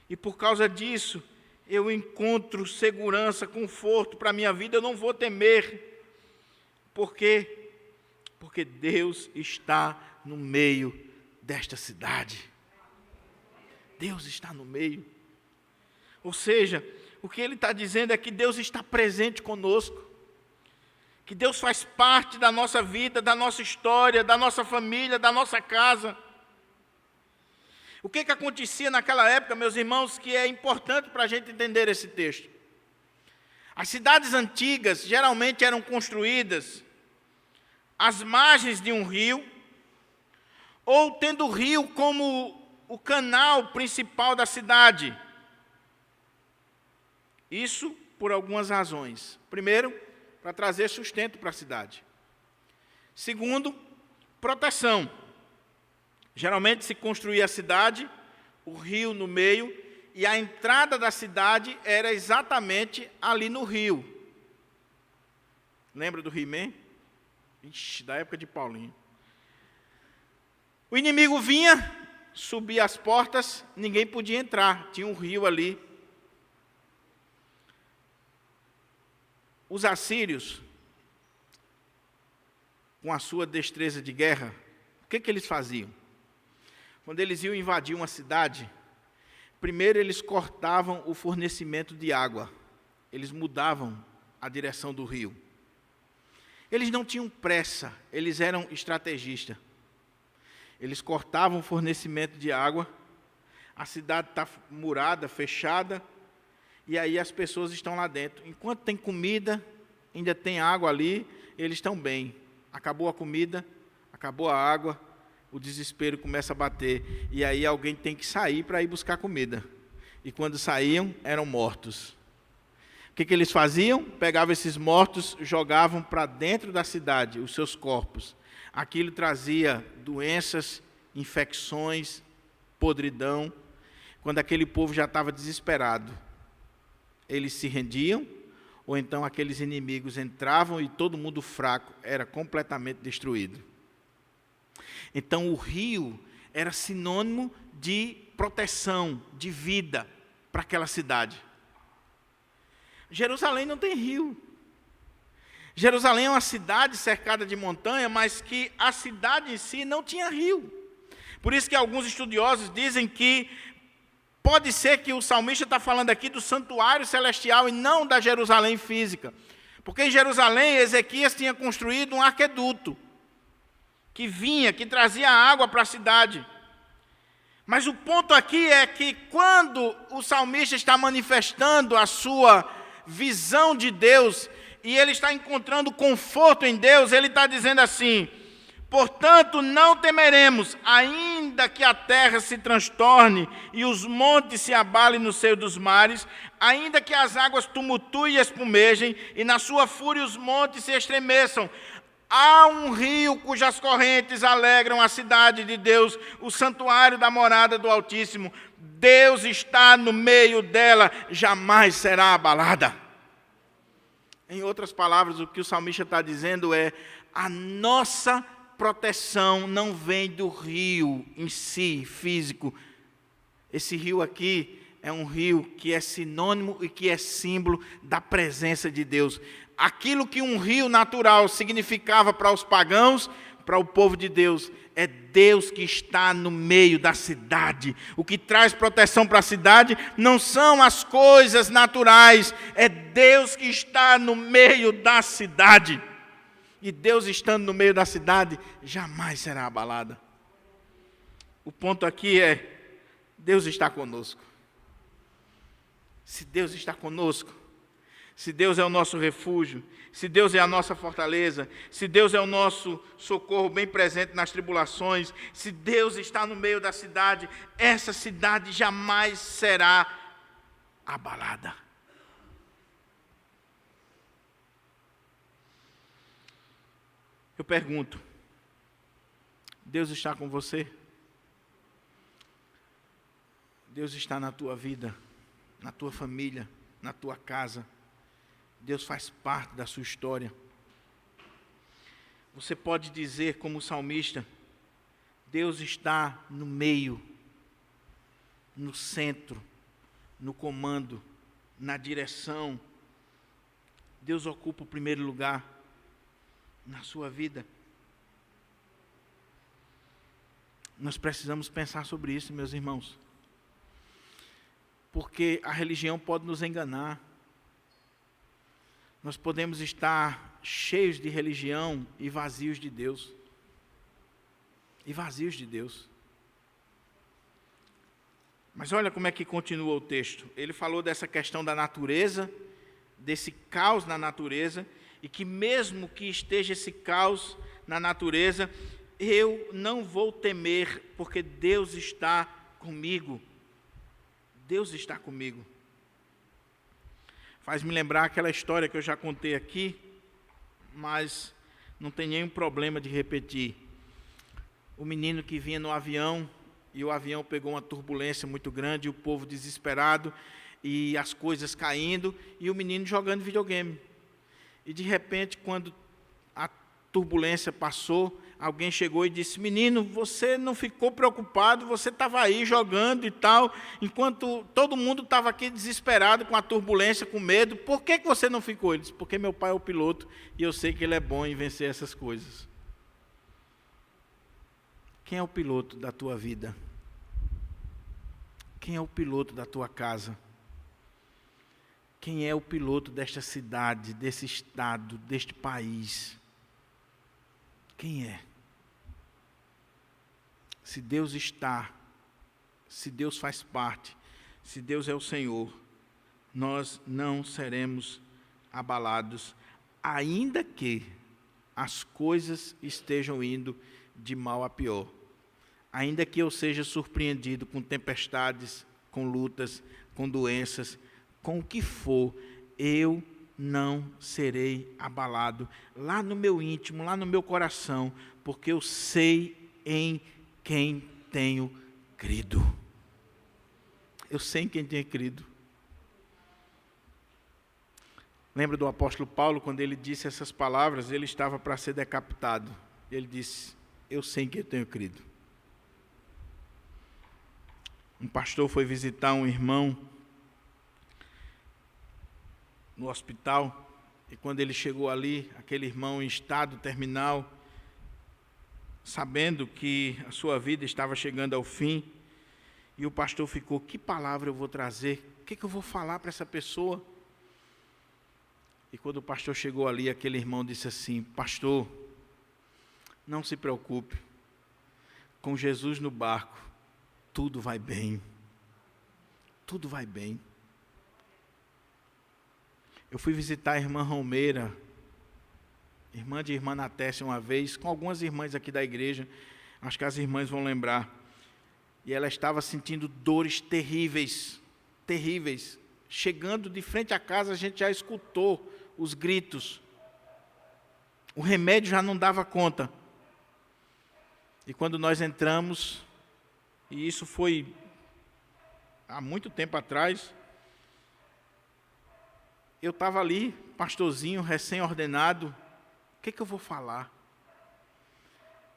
E por causa disso, eu encontro segurança, conforto para a minha vida, eu não vou temer. Por quê? Porque Deus está no meio desta cidade. Deus está no meio. Ou seja, o que ele está dizendo é que Deus está presente conosco, que Deus faz parte da nossa vida, da nossa história, da nossa família, da nossa casa. O que acontecia naquela época, meus irmãos, que é importante para a gente entender esse texto? As cidades antigas geralmente eram construídas às margens de um rio, ou tendo o rio como o canal principal da cidade. Isso por algumas razões. Primeiro, para trazer sustento para a cidade. Segundo, proteção. Geralmente se construía a cidade, o rio no meio, e a entrada da cidade era exatamente ali no rio. Lembra do He-Man? Ixi, da época de Paulinho. O inimigo vinha, subia as portas, ninguém podia entrar, tinha um rio ali. Os assírios, com a sua destreza de guerra, o que eles faziam? Quando eles iam invadir uma cidade, primeiro eles cortavam o fornecimento de água. Eles mudavam a direção do rio. Eles não tinham pressa, eles eram estrategistas. Eles cortavam o fornecimento de água, a cidade está murada, fechada, e aí as pessoas estão lá dentro. Enquanto tem comida, ainda tem água ali, eles estão bem. Acabou a comida, acabou a água, o desespero começa a bater, e aí alguém tem que sair para ir buscar comida. E quando saíam, eram mortos. O que eles faziam? Pegavam esses mortos, jogavam para dentro da cidade, os seus corpos. Aquilo trazia doenças, infecções, podridão. Quando aquele povo já estava desesperado, eles se rendiam, ou então aqueles inimigos entravam e todo mundo fraco era completamente destruído. Então o rio era sinônimo de proteção, de vida para aquela cidade. Jerusalém não tem rio. Jerusalém é uma cidade cercada de montanha, mas que a cidade em si não tinha rio. Por isso que alguns estudiosos dizem que pode ser que o salmista está falando aqui do santuário celestial e não da Jerusalém física. Porque em Jerusalém, Ezequias tinha construído um aqueduto que trazia água para a cidade. Mas o ponto aqui é que quando o salmista está manifestando a sua visão de Deus, e ele está encontrando conforto em Deus, ele está dizendo assim: portanto, não temeremos, ainda que a terra se transtorne e os montes se abalem no seio dos mares, ainda que as águas tumultuem e espumejem, e na sua fúria os montes se estremeçam. Há um rio cujas correntes alegram a cidade de Deus, o santuário da morada do Altíssimo. Deus está no meio dela, jamais será abalada. Em outras palavras, o que o salmista está dizendo é: a nossa proteção não vem do rio em si, físico. Esse rio aqui é um rio que é sinônimo e que é símbolo da presença de Deus. Aquilo que um rio natural significava para os pagãos, para o povo de Deus, é Deus que está no meio da cidade. O que traz proteção para a cidade não são as coisas naturais, é Deus que está no meio da cidade. E Deus estando no meio da cidade, jamais será abalada. O ponto aqui é: Deus está conosco. Se Deus está conosco, se Deus é o nosso refúgio, se Deus é a nossa fortaleza, se Deus é o nosso socorro bem presente nas tribulações, se Deus está no meio da cidade, essa cidade jamais será abalada. Eu pergunto: Deus está com você? Deus está na tua vida, na tua família, na tua casa. Deus faz parte da sua história. Você pode dizer, como o salmista: Deus está no meio, no centro, no comando, na direção. Deus ocupa o primeiro lugar na sua vida. Nós precisamos pensar sobre isso, meus irmãos. Porque a religião pode nos enganar. Nós podemos estar cheios de religião e vazios de Deus. E vazios de Deus. Mas olha como é que continua o texto. Ele falou dessa questão da natureza, desse caos na natureza, e que mesmo que esteja esse caos na natureza, eu não vou temer, porque Deus está comigo. Deus está comigo. Faz-me lembrar aquela história que eu já contei aqui, mas não tem nenhum problema de repetir. O menino que vinha no avião, e o avião pegou uma turbulência muito grande, e o povo desesperado, e as coisas caindo, e o menino jogando videogame. E de repente, quando a turbulência passou, alguém chegou e disse: menino, você não ficou preocupado, você estava aí jogando e tal, enquanto todo mundo estava aqui desesperado, com a turbulência, com medo, por que você não ficou? Ele disse: porque meu pai é o piloto e eu sei que ele é bom em vencer essas coisas. Quem é o piloto da tua vida? Quem é o piloto da tua casa? Quem é o piloto desta cidade, desse estado, deste país? Quem é? Se Deus está, se Deus faz parte, se Deus é o Senhor, nós não seremos abalados, ainda que as coisas estejam indo de mal a pior. Ainda que eu seja surpreendido com tempestades, com lutas, com doenças, com o que for, eu não serei abalado lá no meu íntimo, lá no meu coração, porque eu sei em quem tenho crido. Eu sei em quem tenho crido. Lembra do apóstolo Paulo, quando ele disse essas palavras, ele estava para ser decapitado. Ele disse: eu sei em quem tenho crido. Um pastor foi visitar um irmão no hospital, e quando ele chegou ali, aquele irmão em estado terminal, sabendo que a sua vida estava chegando ao fim, e o pastor ficou: que palavra eu vou trazer? O que eu vou falar para essa pessoa? E quando o pastor chegou ali, aquele irmão disse assim: pastor, não se preocupe, com Jesus no barco, tudo vai bem. Tudo vai bem. Eu fui visitar a irmã Romeira, irmã de irmã Natécia, uma vez, com algumas irmãs aqui da igreja, acho que as irmãs vão lembrar, e ela estava sentindo dores terríveis, terríveis. Chegando de frente à casa, a gente já escutou os gritos, o remédio já não dava conta, e quando nós entramos, e isso foi há muito tempo atrás, eu estava ali, pastorzinho, recém-ordenado, o que eu vou falar?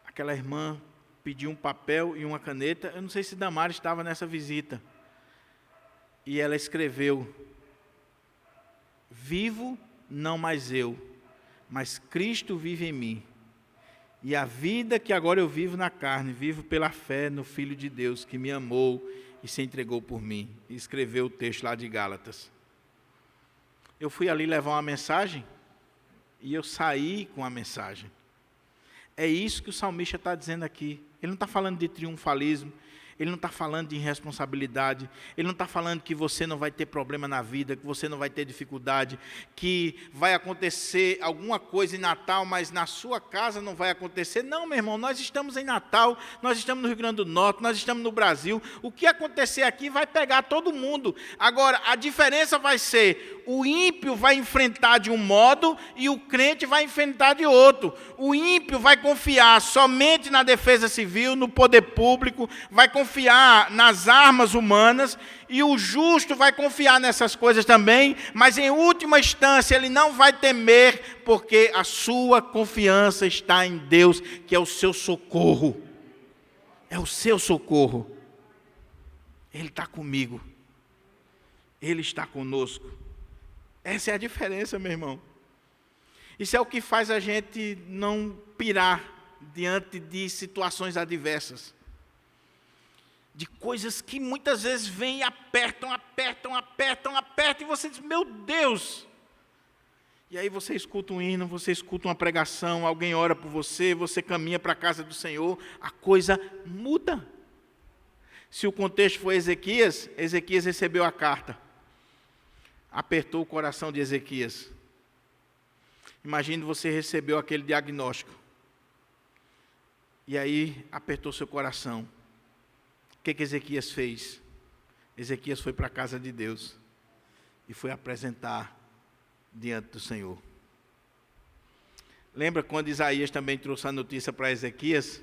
Aquela irmã pediu um papel e uma caneta, eu não sei se Damares estava nessa visita, e ela escreveu: vivo não mais eu, mas Cristo vive em mim, e a vida que agora eu vivo na carne, vivo pela fé no Filho de Deus, que me amou e se entregou por mim, e escreveu o texto lá de Gálatas. Eu fui ali levar uma mensagem, e eu saí com a mensagem. É isso que o salmista está dizendo aqui. Ele não está falando de triunfalismo, ele não está falando de irresponsabilidade, ele não está falando que você não vai ter problema na vida, que você não vai ter dificuldade, que vai acontecer alguma coisa em Natal, mas na sua casa não vai acontecer. Não, meu irmão, nós estamos em Natal, nós estamos no Rio Grande do Norte, nós estamos no Brasil. O que acontecer aqui vai pegar todo mundo. Agora, a diferença vai ser: o ímpio vai enfrentar de um modo e o crente vai enfrentar de outro. O ímpio vai confiar somente na defesa civil, no poder público, vai confiar nas armas humanas, e o justo vai confiar nessas coisas também, mas em última instância ele não vai temer, porque a sua confiança está em Deus, que é o seu socorro. É o seu socorro. Ele está comigo. Ele está conosco. Essa é a diferença, meu irmão. Isso é o que faz a gente não pirar diante de situações adversas, de coisas que muitas vezes vêm e apertam, e você diz: meu Deus! E aí você escuta um hino, você escuta uma pregação, alguém ora por você, você caminha para a casa do Senhor, a coisa muda. Se o contexto foi Ezequias, Ezequias recebeu a carta, apertou o coração de Ezequias. Imagine você recebeu aquele diagnóstico, e aí apertou seu coração. O que Ezequias fez? Ezequias foi para a casa de Deus e foi apresentar diante do Senhor. Lembra quando Isaías também trouxe a notícia para Ezequias?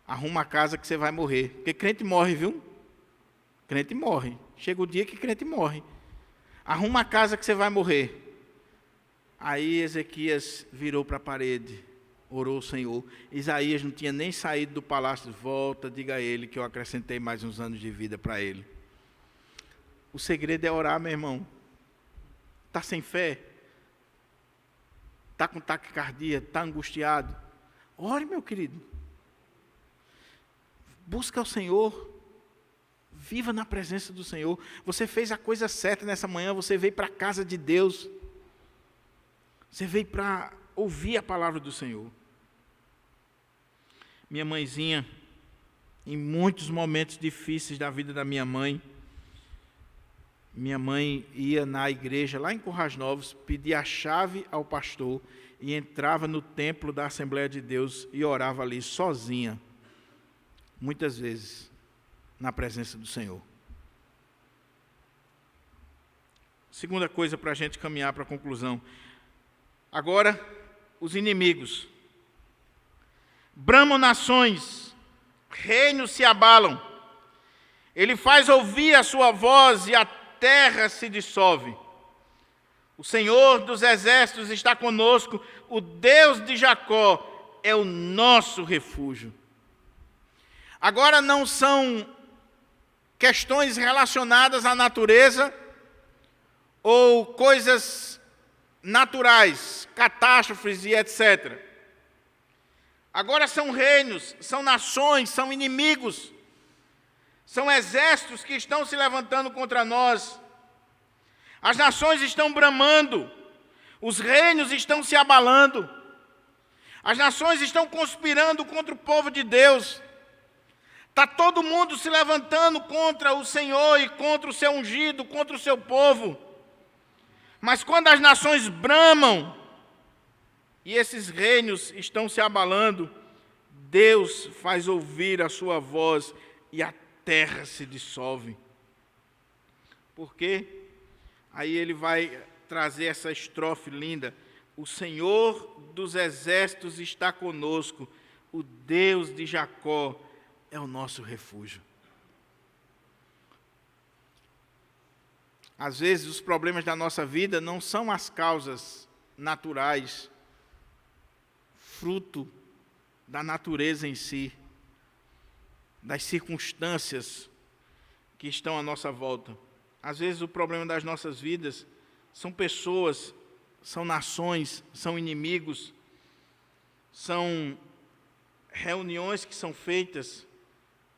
Arruma a casa que você vai morrer. Porque crente morre, viu? Crente morre. Chega o dia que crente morre. Arruma a casa que você vai morrer. Aí Ezequias virou para a parede orou o Senhor. Isaías não tinha nem saído do palácio. Volta, diga a ele que eu acrescentei mais uns anos de vida para ele. O segredo é orar, meu irmão. Está sem fé? Está com taquicardia? Está angustiado? Ore, meu querido. Busca o Senhor. Viva na presença do Senhor. Você fez a coisa certa nessa manhã. Você veio para a casa de Deus. Você veio para ouvir a palavra do Senhor. Minha mãezinha, em muitos momentos difíceis da vida da minha mãe ia na igreja, lá em Currais Novos, pedia a chave ao pastor e entrava no templo da Assembleia de Deus e orava ali sozinha, muitas vezes, na presença do Senhor. Segunda coisa para a gente caminhar para a conclusão. Agora, os inimigos. Bramam nações, reinos se abalam. Ele faz ouvir a sua voz e a terra se dissolve. O Senhor dos exércitos está conosco, o Deus de Jacó é o nosso refúgio. Agora não são questões relacionadas à natureza ou coisas naturais, catástrofes e etc. Agora são reinos, são nações, são inimigos, são exércitos que estão se levantando contra nós. As nações estão bramando, os reinos estão se abalando, as nações estão conspirando contra o povo de Deus. Está todo mundo se levantando contra o Senhor e contra o seu ungido, contra o seu povo. Mas quando as nações bramam e esses reinos estão se abalando, Deus faz ouvir a sua voz e a terra se dissolve. Por quê? Aí ele vai trazer essa estrofe linda. O Senhor dos exércitos está conosco, o Deus de Jacó é o nosso refúgio. Às vezes os problemas da nossa vida não são as causas naturais, fruto da natureza em si, das circunstâncias que estão à nossa volta. Às vezes o problema das nossas vidas são pessoas, são nações, são inimigos, são reuniões que são feitas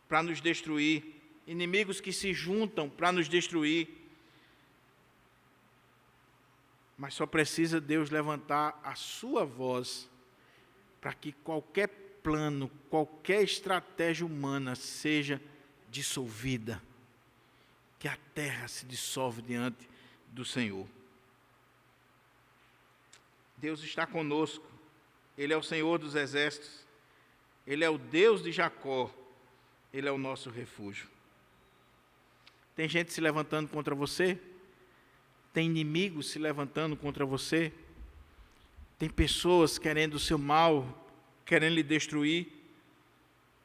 para nos destruir, inimigos que se juntam para nos destruir. Mas só precisa Deus levantar a sua voz para que qualquer plano, qualquer estratégia humana seja dissolvida, que a terra se dissolve diante do Senhor. Deus está conosco, Ele é o Senhor dos exércitos, Ele é o Deus de Jacó, Ele é o nosso refúgio. Tem gente se levantando contra você? Tem inimigos se levantando contra você? Tem pessoas querendo o seu mal, querendo lhe destruir?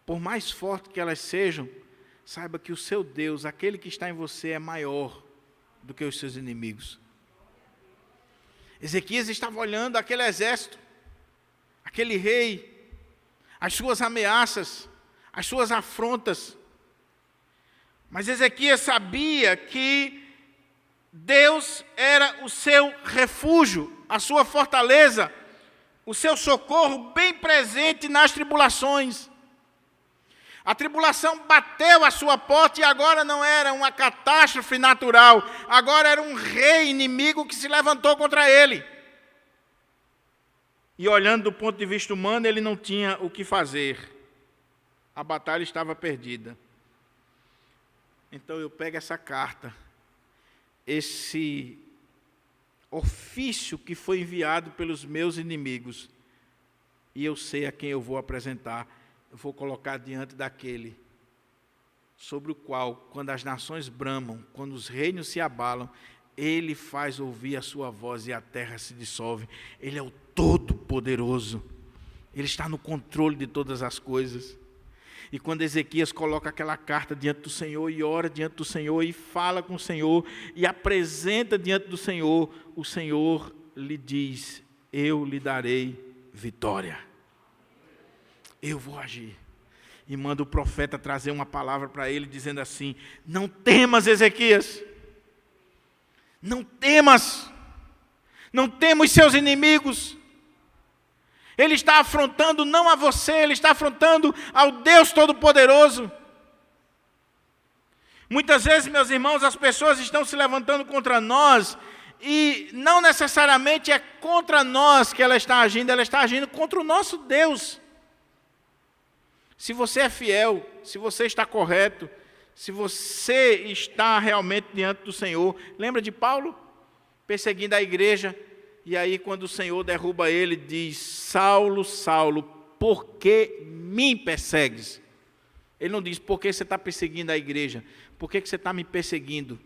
Por mais forte que elas sejam, saiba que o seu Deus, aquele que está em você, é maior do que os seus inimigos. Ezequias estava olhando aquele exército, aquele rei, as suas ameaças, as suas afrontas. Mas Ezequias sabia que Deus era o seu refúgio, a sua fortaleza, o seu socorro bem presente nas tribulações. A tribulação bateu à sua porta e agora não era uma catástrofe natural, agora era um rei inimigo que se levantou contra ele. E olhando do ponto de vista humano, ele não tinha o que fazer. A batalha estava perdida. Então eu pego essa carta, esse ofício que foi enviado pelos meus inimigos, e eu sei a quem eu vou apresentar, eu vou colocar diante daquele sobre o qual, quando as nações bramam, quando os reinos se abalam, ele faz ouvir a sua voz e a terra se dissolve. Ele é o Todo-Poderoso, ele está no controle de todas as coisas. E quando Ezequias coloca aquela carta diante do Senhor e ora diante do Senhor e fala com o Senhor e apresenta diante do Senhor, o Senhor lhe diz: eu lhe darei vitória. eu vou agir. E manda o profeta trazer uma palavra para ele, dizendo assim: não temas, Ezequias, não temas, não tema os seus inimigos. Ele está afrontando não a você, ele está afrontando ao Deus Todo-Poderoso. Muitas vezes, meus irmãos, as pessoas estão se levantando contra nós, e não necessariamente é contra nós que ela está agindo contra o nosso Deus. Se você é fiel, se você está correto, se você está realmente diante do Senhor. Lembra de Paulo? Perseguindo a igreja, e aí quando o Senhor derruba ele, diz: Saulo, Saulo, por que me persegues? Ele não diz: por que você está perseguindo a igreja? Por que você está me perseguindo?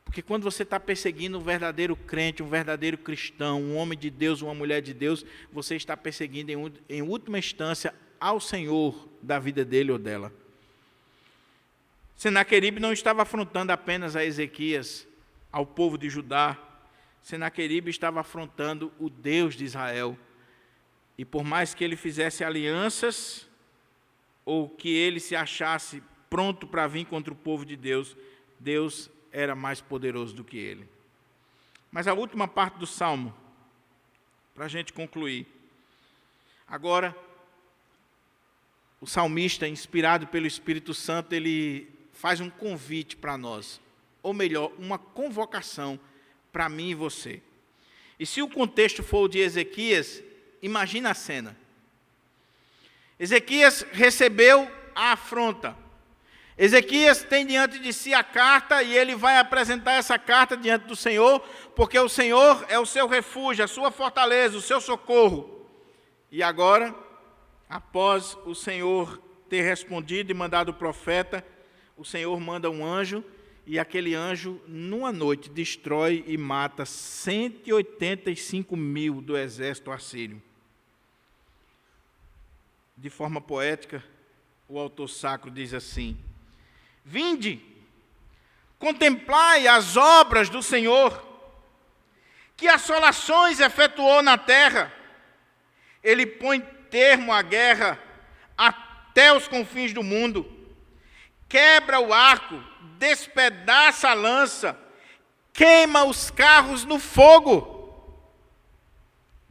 Porque quando você está perseguindo um verdadeiro crente, um verdadeiro cristão, um homem de Deus, uma mulher de Deus, você está perseguindo em última instância ao Senhor da vida dele ou dela. Senaqueribe não estava afrontando apenas a Ezequias, ao povo de Judá. Senaqueribe estava afrontando o Deus de Israel. E por mais que ele fizesse alianças, ou que ele se achasse pronto para vir contra o povo de Deus, Deus era mais poderoso do que ele. Mas a última parte do Salmo, para a gente concluir. Agora, o salmista, inspirado pelo Espírito Santo, ele faz um convite para nós, ou melhor, uma convocação para mim e você. E se o contexto for o de Ezequias, imagina a cena. Ezequias recebeu a afronta. Ezequias tem diante de si a carta e ele vai apresentar essa carta diante do Senhor, porque o Senhor é o seu refúgio, a sua fortaleza, o seu socorro. E agora, após o Senhor ter respondido e mandado o profeta, o Senhor manda um anjo, e aquele anjo, numa noite, destrói e mata 185 mil do exército assírio. De forma poética, o autor sacro diz assim: vinde, contemplai as obras do Senhor, que assolações efetuou na terra. Ele põe termo à guerra até os confins do mundo, quebra o arco, despedaça a lança, queima os carros no fogo.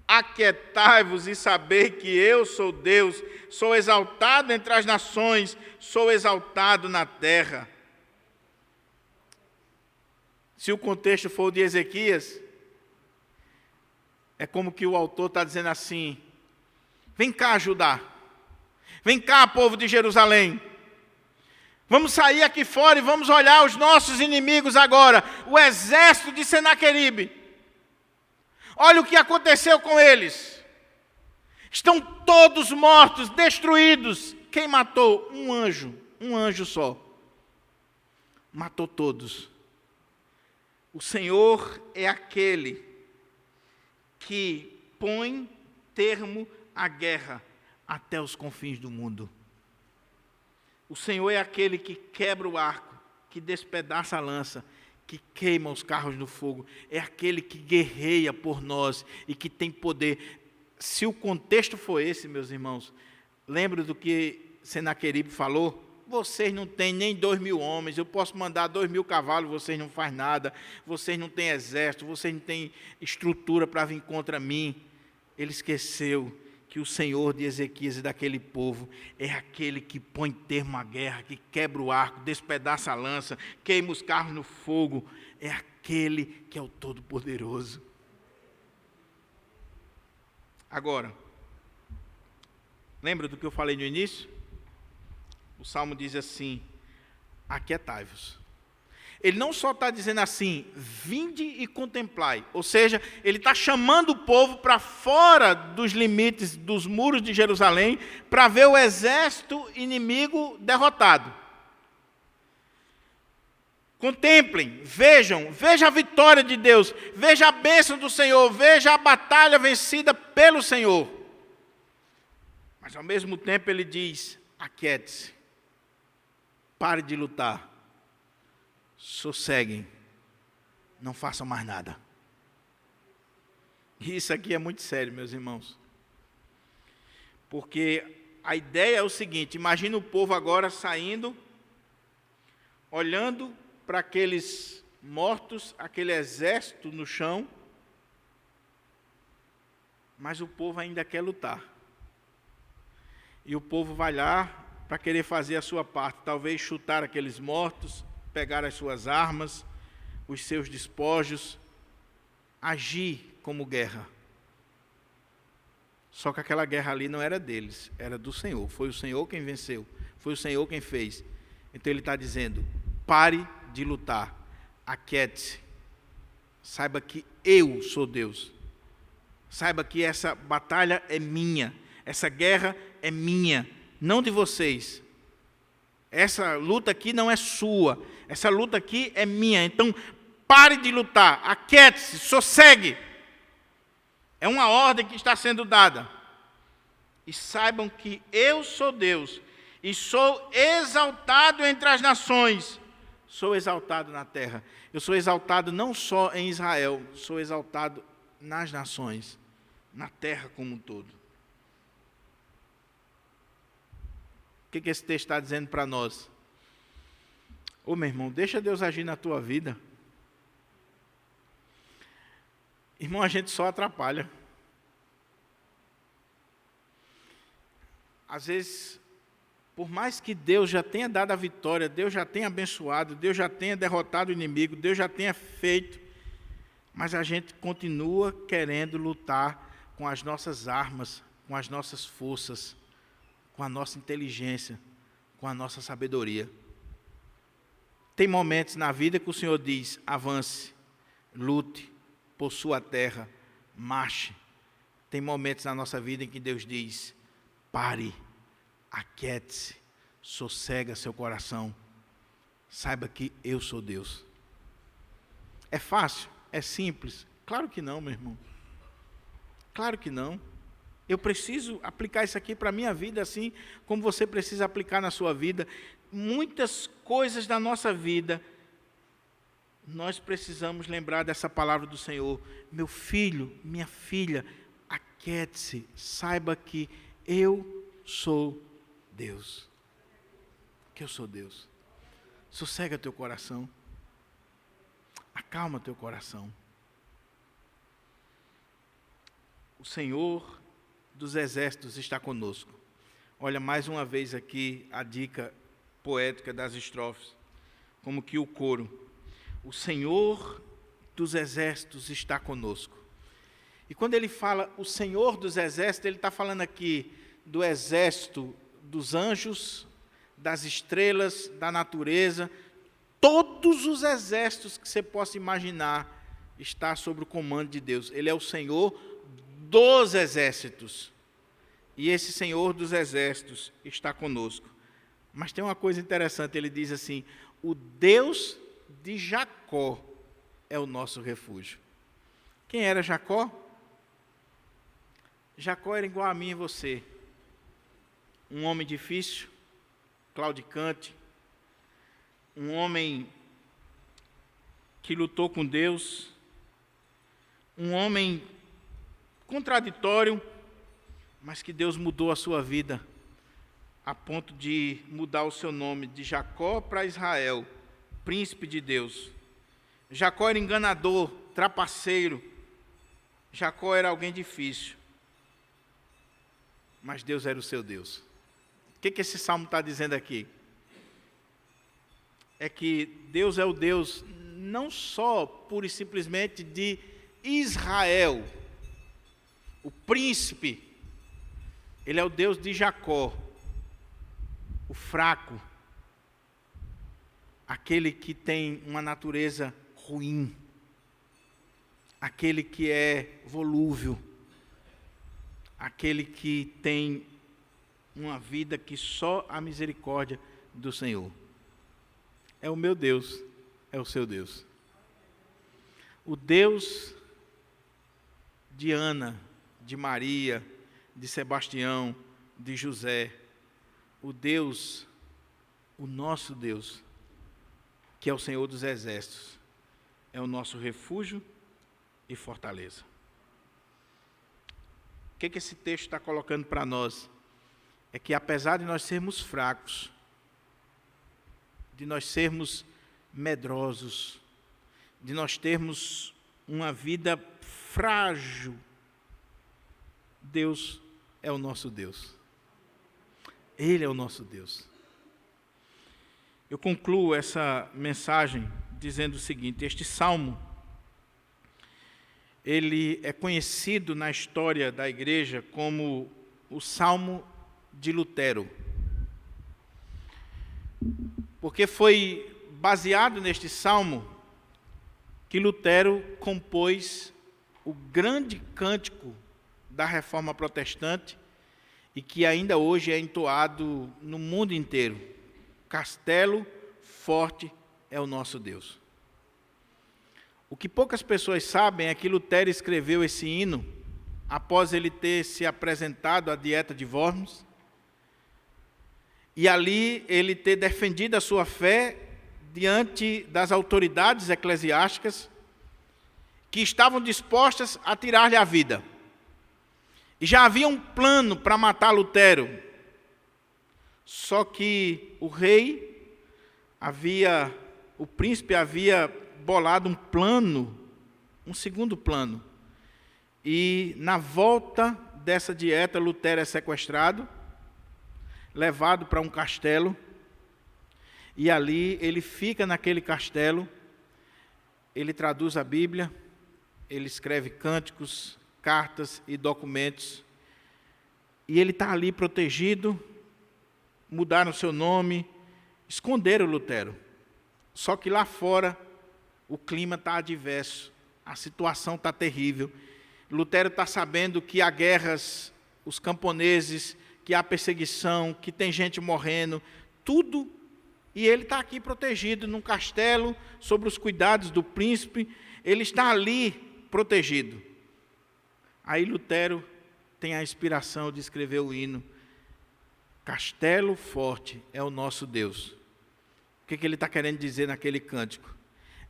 Aquietai-vos e sabei que eu sou Deus, sou exaltado entre as nações, sou exaltado na terra. Se o contexto for o de Ezequias, é como que o autor está dizendo assim: vem cá, Judá, vem cá, povo de Jerusalém, vamos sair aqui fora e vamos olhar os nossos inimigos agora, o exército de Senaqueribe. Olha o que aconteceu com eles. Estão todos mortos, destruídos. Quem matou? Um anjo só. Matou todos. O Senhor é aquele que põe termo à guerra até os confins do mundo. O Senhor é aquele que quebra o arco, que despedaça a lança, que queima os carros no fogo. É aquele que guerreia por nós e que tem poder. Se o contexto for esse, meus irmãos, lembra do que Senaqueribe falou? Vocês não têm nem 2.000 homens, eu posso mandar 2.000 cavalos, vocês não fazem nada, vocês não têm exército, vocês não têm estrutura para vir contra mim. Ele esqueceu que o Senhor de Ezequias e daquele povo é aquele que põe termo à guerra, que quebra o arco, despedaça a lança, queima os carros no fogo. É aquele que é o Todo-Poderoso. Agora, lembra do que eu falei no início? O Salmo diz assim: aquietai-vos. Ele não só está dizendo assim, vinde e contemplai, ou seja, ele está chamando o povo para fora dos limites dos muros de Jerusalém, para ver o exército inimigo derrotado. Contemplem, vejam a vitória de Deus, veja a bênção do Senhor, veja a batalha vencida pelo Senhor. Mas ao mesmo tempo ele diz, aquiete-se, pare de lutar. Sosseguem, não façam mais nada. Isso aqui é muito sério, meus irmãos. Porque a ideia é o seguinte: imagina o povo agora saindo, olhando para aqueles mortos, aquele exército no chão, mas o povo ainda quer lutar. E o povo vai lá para querer fazer a sua parte, talvez chutar aqueles mortos, pegar as suas armas, os seus despojos, agir como guerra. Só que aquela guerra ali não era deles, era do Senhor. Foi o Senhor quem venceu, foi o Senhor quem fez. Então ele está dizendo: pare de lutar, aquiete-se, saiba que eu sou Deus. Saiba que essa batalha é minha, essa guerra é minha, não de vocês. Essa luta aqui não é sua, essa luta aqui é minha. Então, pare de lutar, aquiete-se, sossegue. É uma ordem que está sendo dada. E saibam que eu sou Deus, e sou exaltado entre as nações. Sou exaltado na terra. Eu sou exaltado não só em Israel, sou exaltado nas nações, na terra como um todo. O que esse texto está dizendo para nós? Ô meu irmão, deixa Deus agir na tua vida. Irmão, a gente só atrapalha. Às vezes, por mais que Deus já tenha dado a vitória, Deus já tenha abençoado, Deus já tenha derrotado o inimigo, Deus já tenha feito, mas a gente continua querendo lutar com as nossas armas, com as nossas forças, com a nossa inteligência, com a nossa sabedoria. Tem momentos na vida que o Senhor diz: avance, lute, possua a terra, marche. Tem momentos na nossa vida em que Deus diz: pare, aquiete-se, sossega seu coração, saiba que eu sou Deus. É fácil? É simples? Claro que não, meu irmão. Claro que não. Eu preciso aplicar isso aqui para a minha vida, assim como você precisa aplicar na sua vida. Muitas coisas da nossa vida, nós precisamos lembrar dessa palavra do Senhor. Meu filho, minha filha, aquiete-se, saiba que eu sou Deus. Que eu sou Deus. Sossega teu coração. Acalma teu coração. O Senhor dos exércitos está conosco. Olha mais uma vez aqui a dica poética das estrofes, como que o coro. O Senhor dos exércitos está conosco. E quando ele fala o Senhor dos exércitos, ele está falando aqui do exército dos anjos, das estrelas, da natureza. Todos os exércitos que você possa imaginar está sob o comando de Deus. Ele é o Senhor dos exércitos. E esse Senhor dos exércitos está conosco. Mas tem uma coisa interessante, ele diz assim: o Deus de Jacó é o nosso refúgio. Quem era Jacó? Jacó era igual a mim e você. Um homem difícil, claudicante, um homem que lutou com Deus, um homem contraditório, mas que Deus mudou a sua vida, a ponto de mudar o seu nome de Jacó para Israel, príncipe de Deus. Jacó era enganador, trapaceiro, Jacó era alguém difícil, mas Deus era o seu Deus. O que esse salmo está dizendo aqui? É que Deus é o Deus não só pura e simplesmente de Israel, o príncipe. Ele é o Deus de Jacó, o fraco, aquele que tem uma natureza ruim, aquele que é volúvel, aquele que tem uma vida que só a misericórdia do Senhor. É o meu Deus, é o seu Deus. O Deus de Ana, de Maria, de Sebastião, de José. O Deus, o nosso Deus, que é o Senhor dos exércitos, é o nosso refúgio e fortaleza. O que esse texto está colocando para nós? é que apesar de nós sermos fracos, de nós sermos medrosos, de nós termos uma vida frágil, Deus é o nosso Deus. Ele é o nosso Deus. Eu concluo essa mensagem dizendo o seguinte: este salmo, ele é conhecido na história da igreja como o Salmo de Lutero, porque foi baseado neste salmo que Lutero compôs o grande cântico da Reforma Protestante e que ainda hoje é entoado no mundo inteiro: Castelo forte é o nosso Deus. O que poucas pessoas sabem é que Lutero escreveu esse hino após ele ter se apresentado à Dieta de Worms e ali ele ter defendido a sua fé diante das autoridades eclesiásticas que estavam dispostas a tirar-lhe a vida. E já havia um plano para matar Lutero, só que o príncipe havia bolado um plano, um segundo plano. E na volta dessa dieta, Lutero é sequestrado, levado para um castelo, e ali ele fica naquele castelo, ele traduz a Bíblia, ele escreve cânticos, cartas e documentos, e ele está ali protegido. Mudaram seu nome, esconderam Lutero. Só que lá fora o clima está adverso, a situação está terrível. Lutero está sabendo que há guerras, os camponeses, que há perseguição, que tem gente morrendo, tudo, e ele está aqui protegido num castelo, sob os cuidados do príncipe, ele está ali protegido. Aí Lutero tem a inspiração de escrever o hino: Castelo forte é o nosso Deus. O que ele está querendo dizer naquele cântico?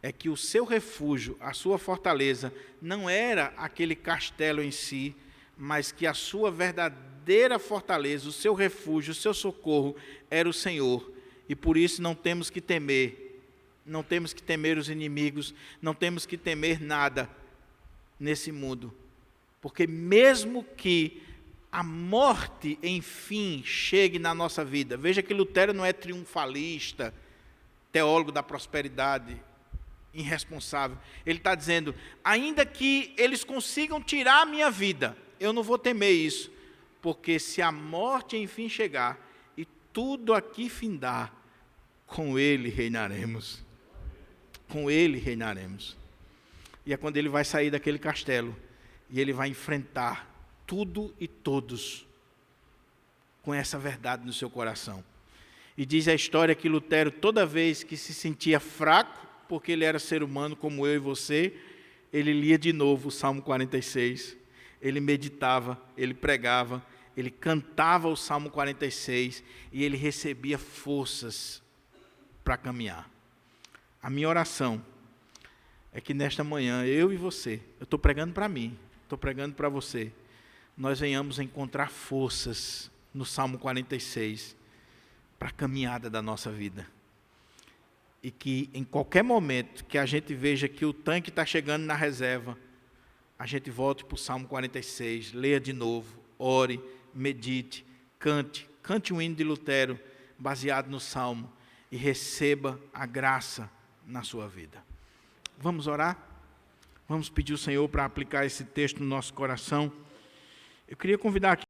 É que o seu refúgio, a sua fortaleza, não era aquele castelo em si, mas que a sua verdadeira fortaleza, o seu refúgio, o seu socorro, era o Senhor. E por isso não temos que temer, não temos que temer os inimigos, não temos que temer nada nesse mundo. Porque mesmo que a morte, enfim, chegue na nossa vida, veja que Lutero não é triunfalista, teólogo da prosperidade, irresponsável. Ele está dizendo, ainda que eles consigam tirar a minha vida, eu não vou temer isso, porque se a morte enfim chegar e tudo aqui findar, com ele reinaremos. Com ele reinaremos. E é quando ele vai sair daquele castelo e ele vai enfrentar tudo e todos com essa verdade no seu coração. E diz a história que Lutero, toda vez que se sentia fraco, porque ele era ser humano como eu e você, ele lia de novo o Salmo 46, ele meditava, ele pregava, ele cantava o Salmo 46 e ele recebia forças para caminhar. A minha oração é que nesta manhã, eu e você, eu estou pregando para mim, estou pregando para você, nós venhamos encontrar forças no Salmo 46 para a caminhada da nossa vida. E que em qualquer momento que a gente veja que o tanque está chegando na reserva, a gente volte para o Salmo 46, leia de novo, ore, medite, cante um hino de Lutero baseado no Salmo e receba a graça na sua vida. Vamos orar? Vamos pedir ao Senhor para aplicar esse texto no nosso coração. Eu queria convidar aqui